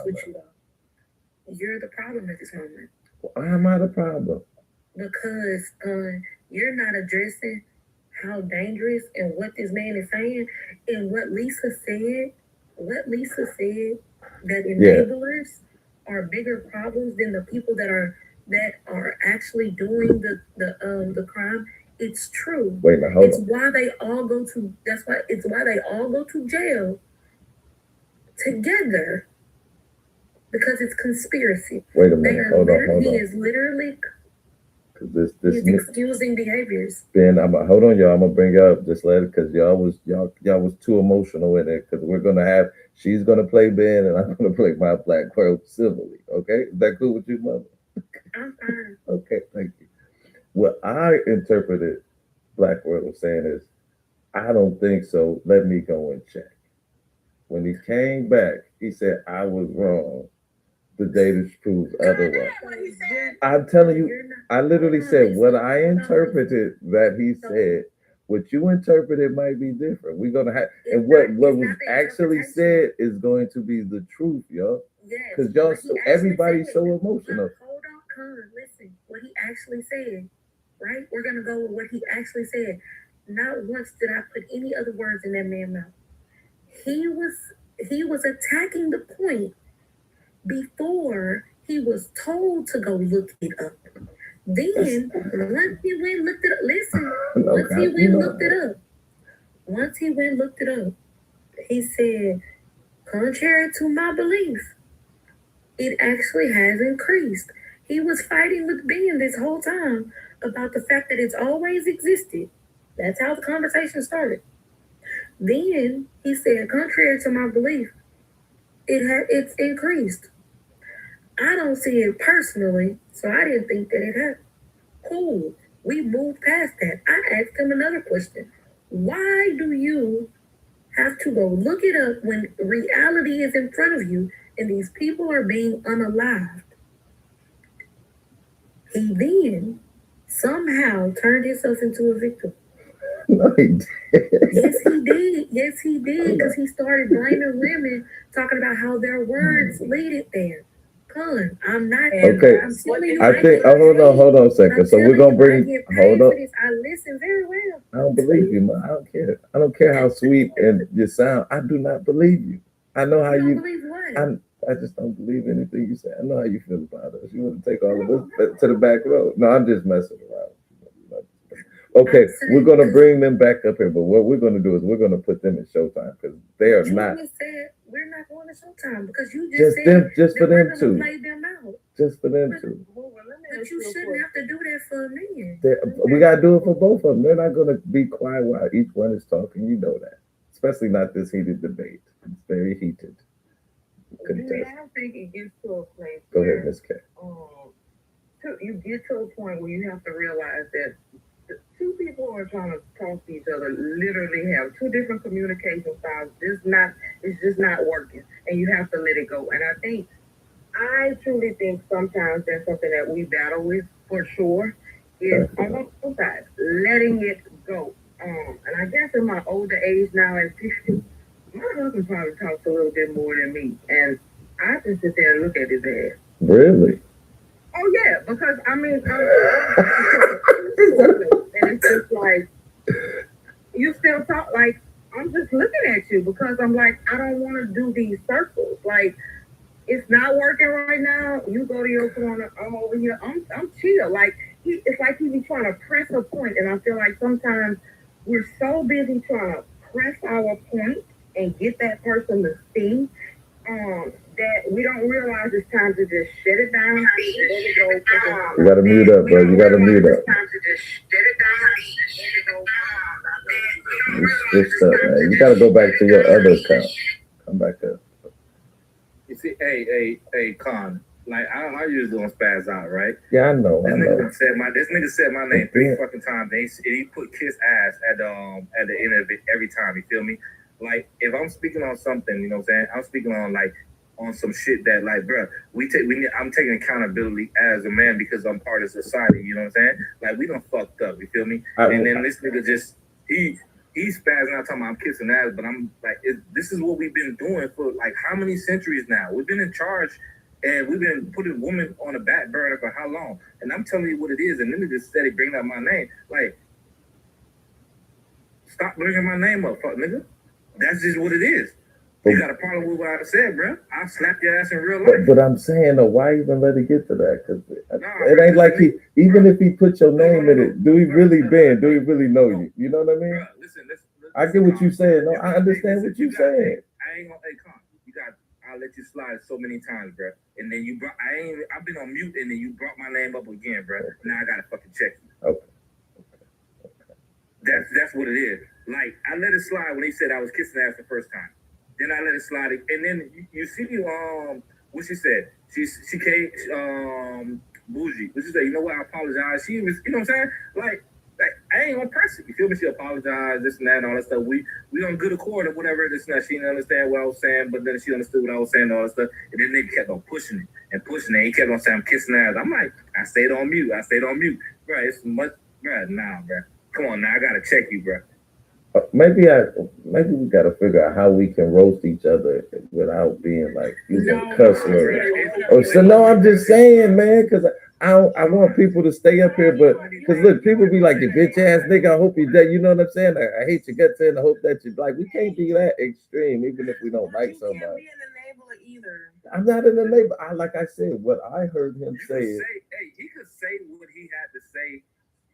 You're the problem at this moment. Why am I the problem? Because you're not addressing how dangerous and what this man is saying, and what Lisa said. That enablers are bigger problems than the people that are actually doing the crime. It's true. Wait, now, hold on. It's why they all go to jail together, because it's conspiracy. Wait a minute. Hold on. He is literally Because He's excusing behaviors. Ben, hold on, y'all. I'm gonna bring y'all up. Just let it, because y'all was too emotional in it. Because she's gonna play Ben, and I'm gonna play my Black World civilly. Okay, is that cool with you, mother? I'm fine. Okay, thank you. What I interpreted Black World was saying is, I don't think so. Let me go and check. When he came back, he said I was wrong. The data proves otherwise. I'm telling you, I literally said what I interpreted that he said. What you interpreted might be different. We're gonna have, and what was actually said is going to be the truth, y'all. Because y'all, everybody's so emotional. Hold on, listen. What he actually said, right? We're gonna go with what he actually said. Not once did I put any other words in that man's mouth. He was attacking the point before he was told to go look it up. Then once he went looked it up, listen. Once he went looked it up, he said, contrary to my belief, it actually has increased. He was fighting with Ben this whole time about the fact that it's always existed. That's how the conversation started. Then he said, contrary to my belief, it's increased. I don't see it personally, so I didn't think that it happened. Cool. We moved past that. I asked him another question. Why do you have to go look it up when reality is in front of you and these people are being unalived? He then somehow turned himself into a victim. No, he did. Yes, he did. Because he started blaming women, talking about how their words lead it there. I'm not. Okay. I'm telling you, I think. Hold on a second. So we're gonna bring. Hold on. I listen very well. I don't believe you, man. I don't care. I don't care how sweet and you sound. I do not believe you. I know how you. Believe what? I just don't believe anything you say. I know how you feel about us. You want to take all of this to the back row. No, I'm just messing around. Okay, we're going to bring them back up here, but what we're going to do is we're going to put them in Showtime because they are not. Said we're not going to Showtime because you just said them, just for them two. Play them out. Just for them two. But you shouldn't have to do that for a man. We got to do it for both of them. They're not going to be quiet while each one is talking. You know that. Especially not this heated debate. It's very heated. I don't think it gets to a place. Go ahead, Ms. K. You get to a point where you have to realize that two people who are trying to talk to each other literally have two different communication styles. It's just not working, and you have to let it go. And I truly think sometimes that's something that we battle with for sure. Is on both sides, letting it go. And I guess in my older age now, at 50, my husband probably talks a little bit more than me, and I just sit there and look at his ass. Really? Oh yeah, because I mean, and it's just like you still talk like I'm just looking at you because I'm like I don't want to do these circles. Like it's not working right now. You go to your corner. I'm over here. I'm chill. Like it's like he be trying to press a point, and I feel like sometimes we're so busy trying to press our point and get that person to see. That we don't realize it's time to just shut it down. Let it go. You gotta mute up, bro. You gotta mute up. It's time to just shut it down. Let it go. You switched up, man. You gotta go back to your other account. Come back up. You see, hey, Con. Like I usually don't spaz out, right? Yeah, I know. This nigga said my name 3 fucking times. And he put kiss ass at the end of it every time. You feel me? Like if I'm speaking on something, you know what I'm saying? I'm speaking on on some shit that bro, I'm taking accountability as a man because I'm part of society, you know what I'm saying? Like we done fucked up, you feel me? And then this nigga just he's spazzing out talking about I'm kissing ass, but I'm like this is what we've been doing for how many centuries now? We've been in charge and we've been putting women on a back burner for how long? And I'm telling you what it is, and then just steady bringing up my name. Like stop bringing my name up, fuck nigga. That's just what it is. You got a problem with what I said, bro? I'll slap your ass in real life. But I'm saying, why even let it get to that? Because it ain't like even if he put your name in it, do he really know you? You know what I mean? Bro, listen, I get what you saying. No, I understand what you saying. I ain't gonna, come. I let you slide so many times, bro. And then you brought, I've been on mute, and then you brought my name up again, bro. Now I gotta fucking check you. Okay. That's what it is. Like, I let it slide when he said I was kissing ass the first time. Then I let it slide, and then you see what she said. She came bougie. What she said? You know what? I apologize. She was, you know what I'm saying? Like I ain't gonna press it. You feel me? She apologized, this and that, and all that stuff. We on good accord or whatever. This and that. She didn't understand what I was saying, but then she understood what I was saying, and all that stuff. And then they kept on pushing it and pushing it. He kept on saying I'm kissing ass. I'm like, I stayed on mute. Bro, it's much, bro. Nah, bro. Come on now, I gotta check you, bro. Maybe we gotta figure out how we can roast each other without being like using cuss words. Oh, so no, I'm just saying, man, because I want people to stay up here, but because look, people be like, you bitch ass nigga, I hope you're dead. You know what I'm saying? I hate your guts and I hope that you like. We can't be that extreme, even if we don't like somebody. I'm not in the neighbor. Like I said, what I heard him say. He could say what he had to say.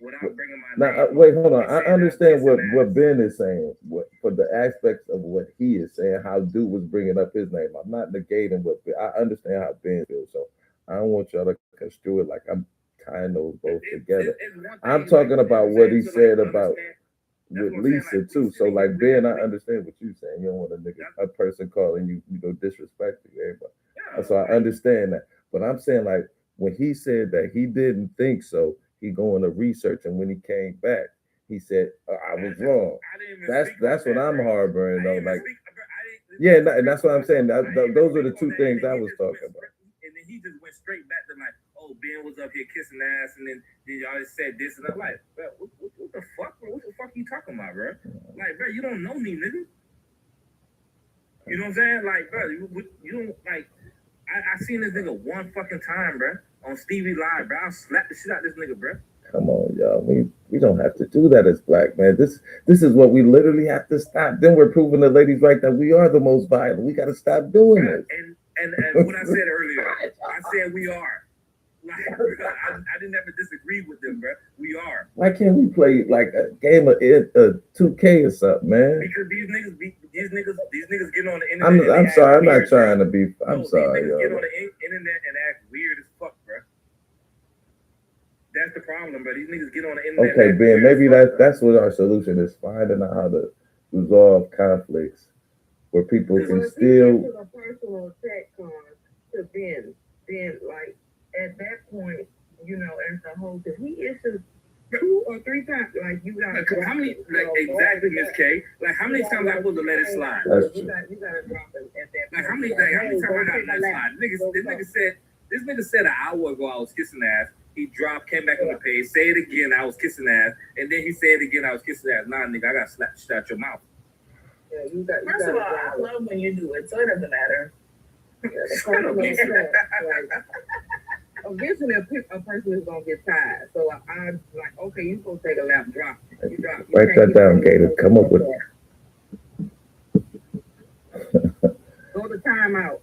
Without bringing my name. Wait, hold on. I understand what Ben is saying. For the aspects of what he is saying, how dude was bringing up his name. I'm not negating what I understand how Ben feels. So I don't want y'all to construe it like I'm tying those both together. I'm talking about what he said about with Lisa too. So like Ben, I understand what you're saying. You don't want a person calling you, disrespecting everybody. So I understand that. But I'm saying like when he said that he didn't think so. He going to research, and when he came back, he said, "I was wrong." That's what I'm harboring though. Like, yeah, and that's what I'm saying. Those are the two things I was talking about. And then he just went straight back to like, "Oh, Ben was up here kissing ass," and then y'all just said this, and I'm like, "Bro, what the fuck, bro? What the fuck are you talking about, bro? Like, bro, you don't know me, nigga. You know what I'm saying? Like, bro, you don't like." I seen this nigga one fucking time, bro, on Stevie Live, bro. I slapped the shit out of this nigga, bro. Come on, y'all. We don't have to do that as black men. This is what we literally have to stop. Then we're proving the ladies right that we are the most violent. We got to stop doing it. And what I said earlier, I said we are. Like, bro, I didn't ever disagree with them, bro. We are. Why can't we play like a game of 2K or something, man? Because these niggas get on the internet. I'm sorry. I'm not trying to be. I'm sorry, these niggas yo. get on the internet and act weird as fuck, bro. That's the problem, bro. These niggas get on the internet. Okay, Ben. Maybe that's what our solution is: finding out how to resolve conflicts where people can still. A personal attack on to Ben, like at that point, as a whole, because he issues 2 or 3 times, like you got how many, like exactly, Miss K? Like how many times I supposed to let it slide? That's true. You gotta drop it at that point. Like how many times I gotta let it slide? This nigga said an hour ago I was kissing ass. He dropped, came back on the page, say it again, I was kissing ass, and then he said it again, I was kissing ass. Nah, nigga, I got slapped out your mouth. Yeah, you got. First of all, I love when you do it, so it doesn't matter. Eventually, a person is gonna get tired. So I'm like, okay, you supposed to take a lap, drop. You drop. Write that down, Gator. Come up with. Go to timeout.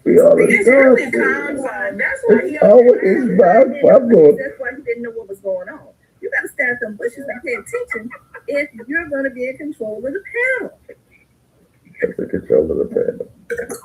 We already That's why he always That's why he didn't know what was going on. You got to stand some bushes and pay attention if you're going to be in control of the panel. In control of the panel.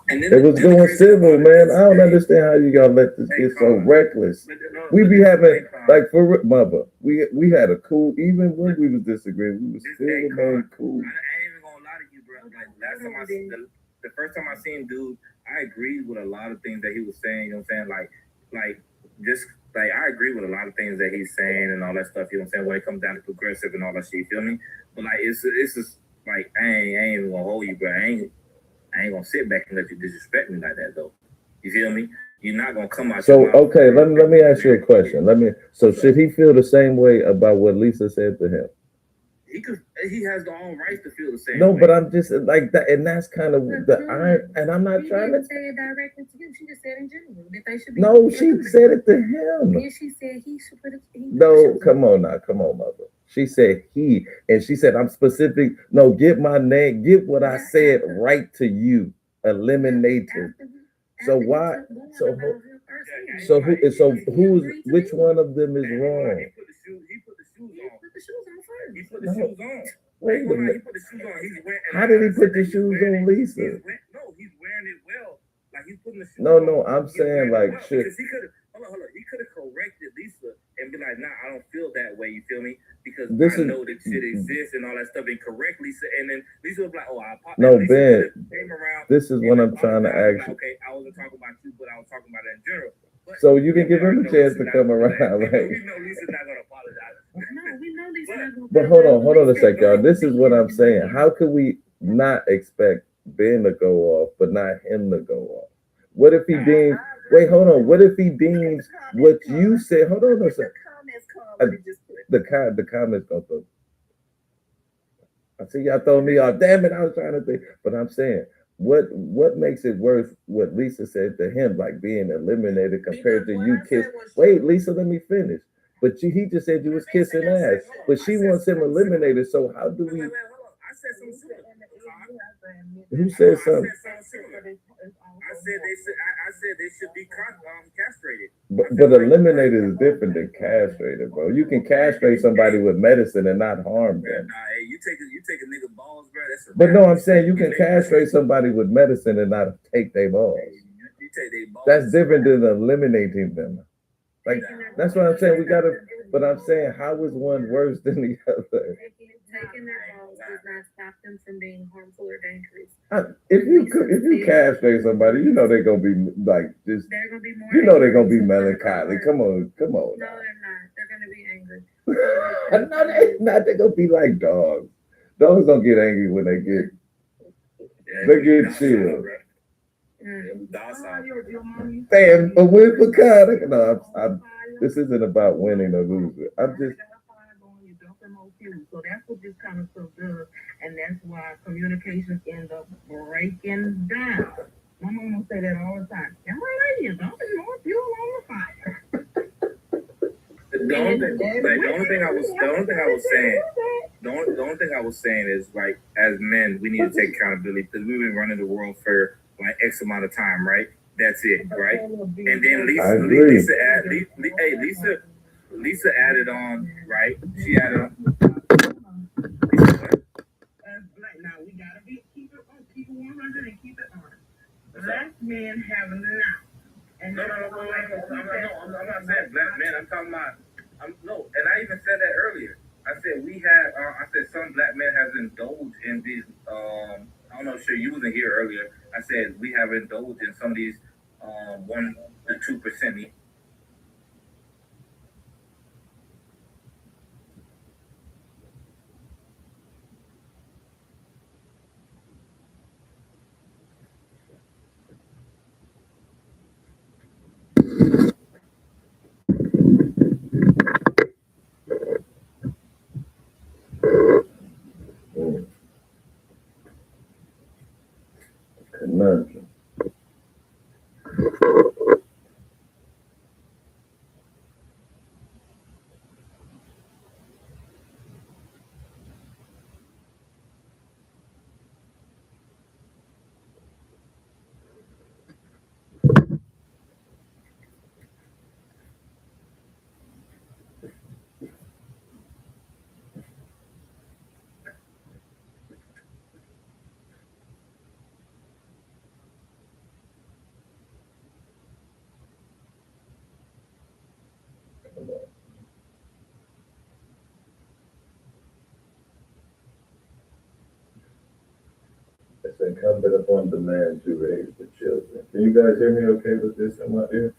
It was going civil, man. I don't understand how you gotta let this get so reckless. We be having like for mother. We had a cool, even when we was disagreeing, we was still remain cool. I ain't even gonna lie to you, bro. Like last time the first time I seen dude, I agreed with a lot of things that he was saying. You know what I'm saying? Like just like I agree with a lot of things that he's saying and all that stuff. You know what I'm saying? When it comes down to progressive and all that shit, you feel me? But like it's just like I ain't even gonna hold you, bro. I ain't gonna sit back and let you disrespect me like that, though. You feel me? You're not gonna come out. So okay, let me ask you a question. So should he feel the same way about what Lisa said to him? He has the own rights to feel the same. No, way. but I'm just like that, and that's kind of the iron. And I'm not trying to say it directly to him. She just said in general that they should be. No, she said it to him. Then she said he should put it. No, come on, mother. She said he, and she said I'm specific. No, get my name. Get what I said right to you. Eliminated. So why? So which one of them is wrong? He put the shoes on. He put the No. shoes on. Wait a minute. He put the shoes on. He's wearing. How did he put the shoes on, Lisa? He's wearing it well. Like he's putting the shoes No, on. I'm saying like well, shit. Because he could have. He could have corrected Lisa and be like, "Nah, I don't feel that way." You feel me? Because I know that shit exists and all that stuff, and correct Lisa, and then Lisa was like, "Oh, I apologize." No, Lisa Ben. came around This is what I'm trying to ask you. Okay, I wasn't talking about you, but I was talking about it in general. So you can give him a chance to come around, right? We know Lisa's not gonna apologize. No, we know Lisa's not gonna. But hold on a sec, y'all. This is what I'm saying. How could we not expect Ben to go off, but not him to go off? What if he deems? Wait, hold on. What if he deems what you said? Hold on a sec. The comments gonna throw. I see y'all throwing me off. Damn it! I was trying to think, but I'm saying. What makes it worth what Lisa said to him, like being eliminated compared to you kiss? Wait, Lisa, let me finish. But he just said you was kissing ass, but she wants him eliminated. So how do we? I said something similar. Who said something? I said they should be castrated. But eliminated is different than castrated, bro. You can castrate somebody with medicine and not harm them. Nah, hey, you take a nigga balls, bro. But no, I'm saying you can castrate somebody with medicine and not take their balls. You take their balls. That's different than eliminating them. Like that's what I'm saying. We gotta. But I'm saying, how is one worse than the other? Taking their balls does not stop them from being harmful or dangerous. If you castrate somebody, you know they're gonna be like just. They're gonna be more. You know they're gonna be melancholy. Come on. No, they're not. They're gonna be angry. No, they're not. They're gonna be like dogs. Dogs don't get angry when they get. They get chilled. Damn, but win for God. No, this isn't about winning or losing. I'm just. So that's what this kind of stuff does, and that's why communication ends up breaking down. My mama say that all the time. Young lady, don't be more fuel on the fire. The only thing I was saying is like, as men, we need to take accountability because we've been running the world for like X amount of time, right? That's it, right? And then Lisa added on, right? She added on. Now we gotta keep it 100 and keep it honest. Black men have not. No, I'm not saying black men. I'm talking about. And I even said that earlier. I said I said some black men have indulged in these. I don't know. Sure, you wasn't here earlier. I said we have indulged in some of these 1 to 2%. Conundrum. It's incumbent upon the man to raise the children. Can you guys hear me okay with this in my ear?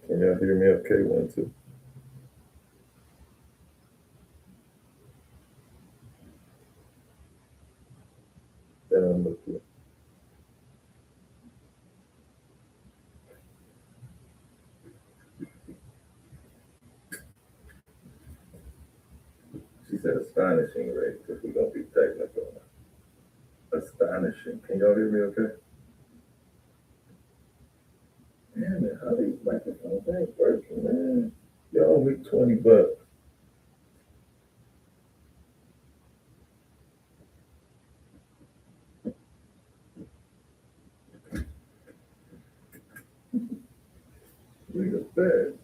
Can y'all hear me okay? 1, 2. Then I'm looking. She said stop. astonishing rate, if we're gonna be technical. Astonishing. Can y'all hear me okay? Damn it, how these microphones ain't working, man? Y'all owe me $20. Nigga bad.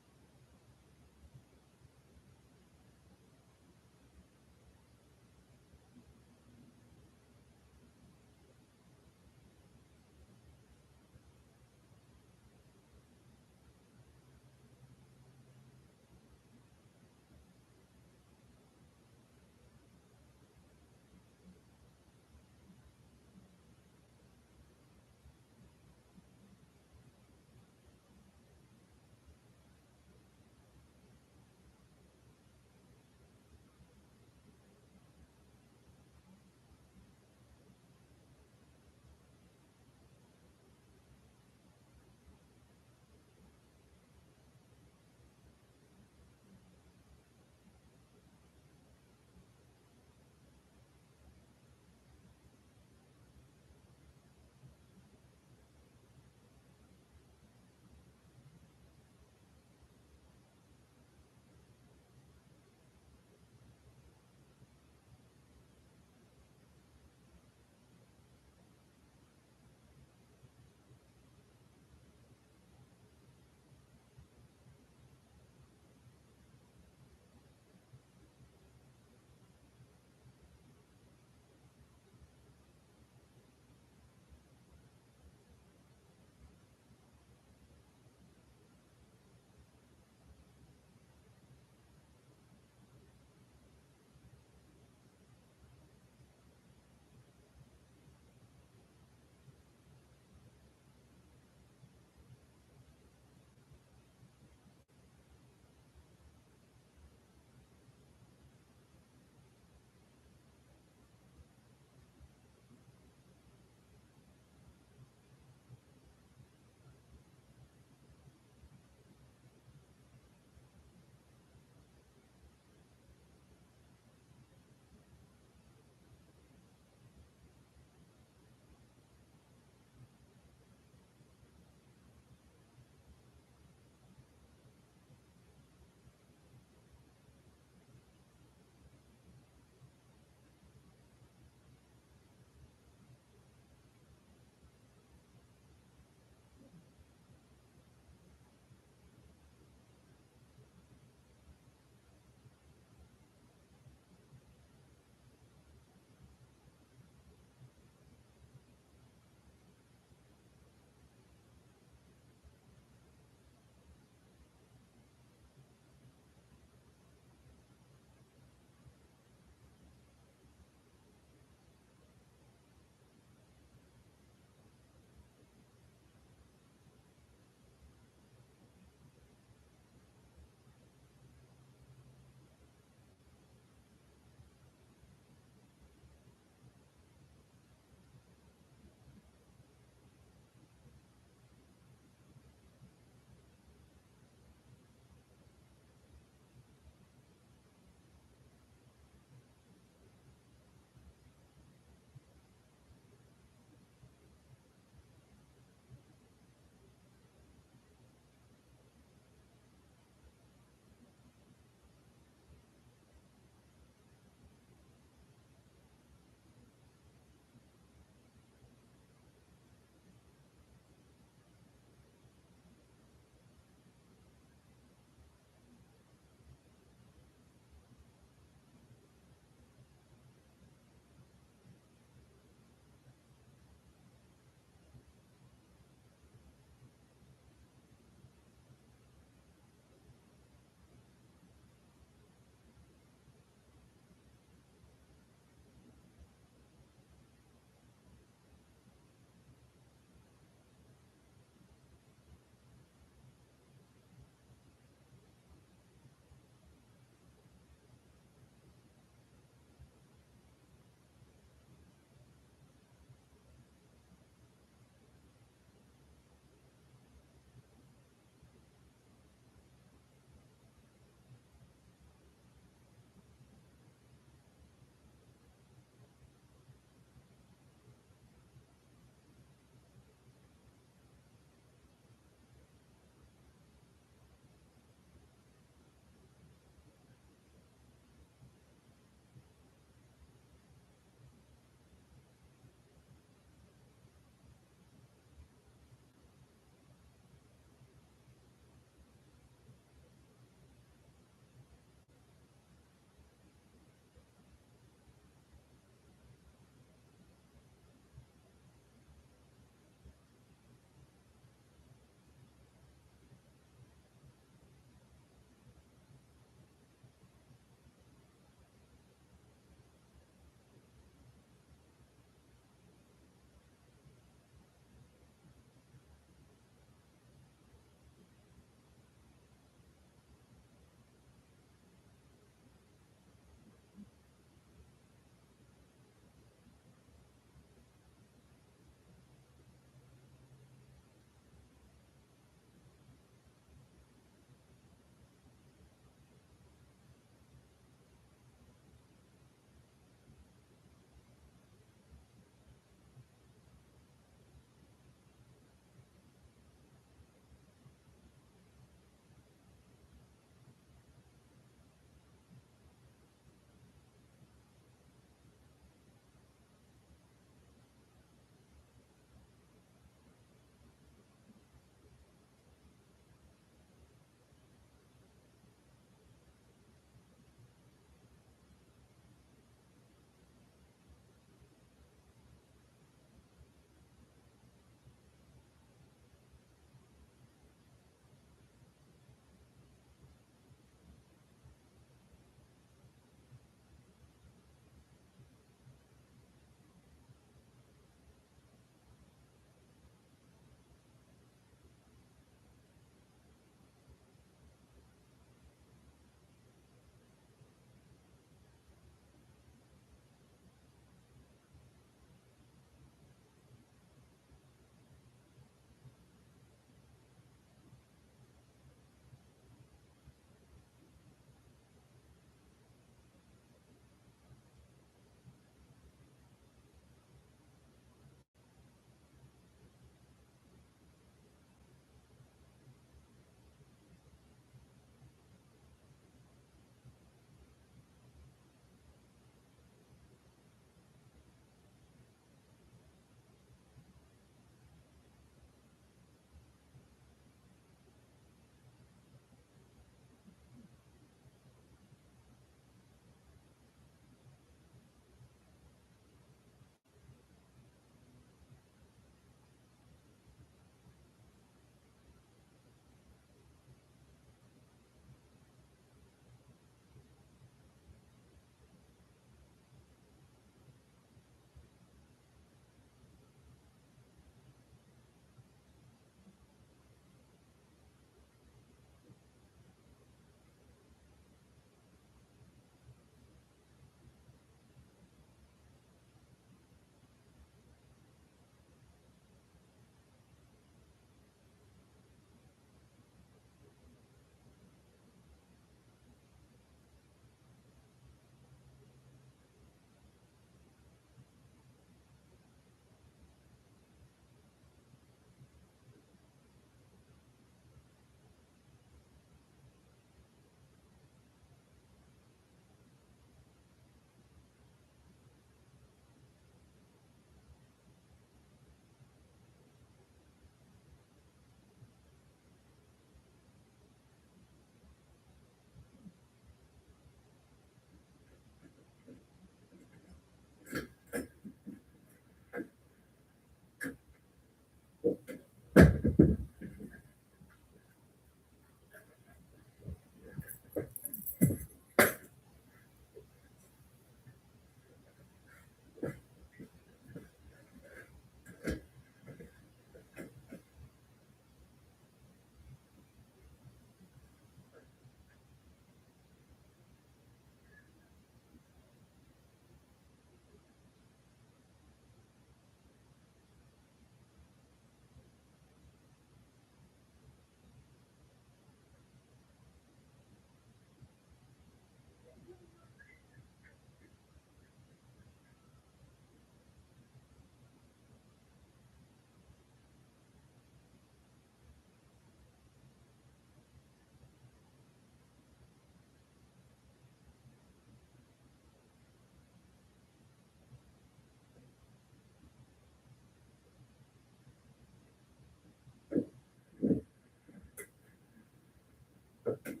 Okay.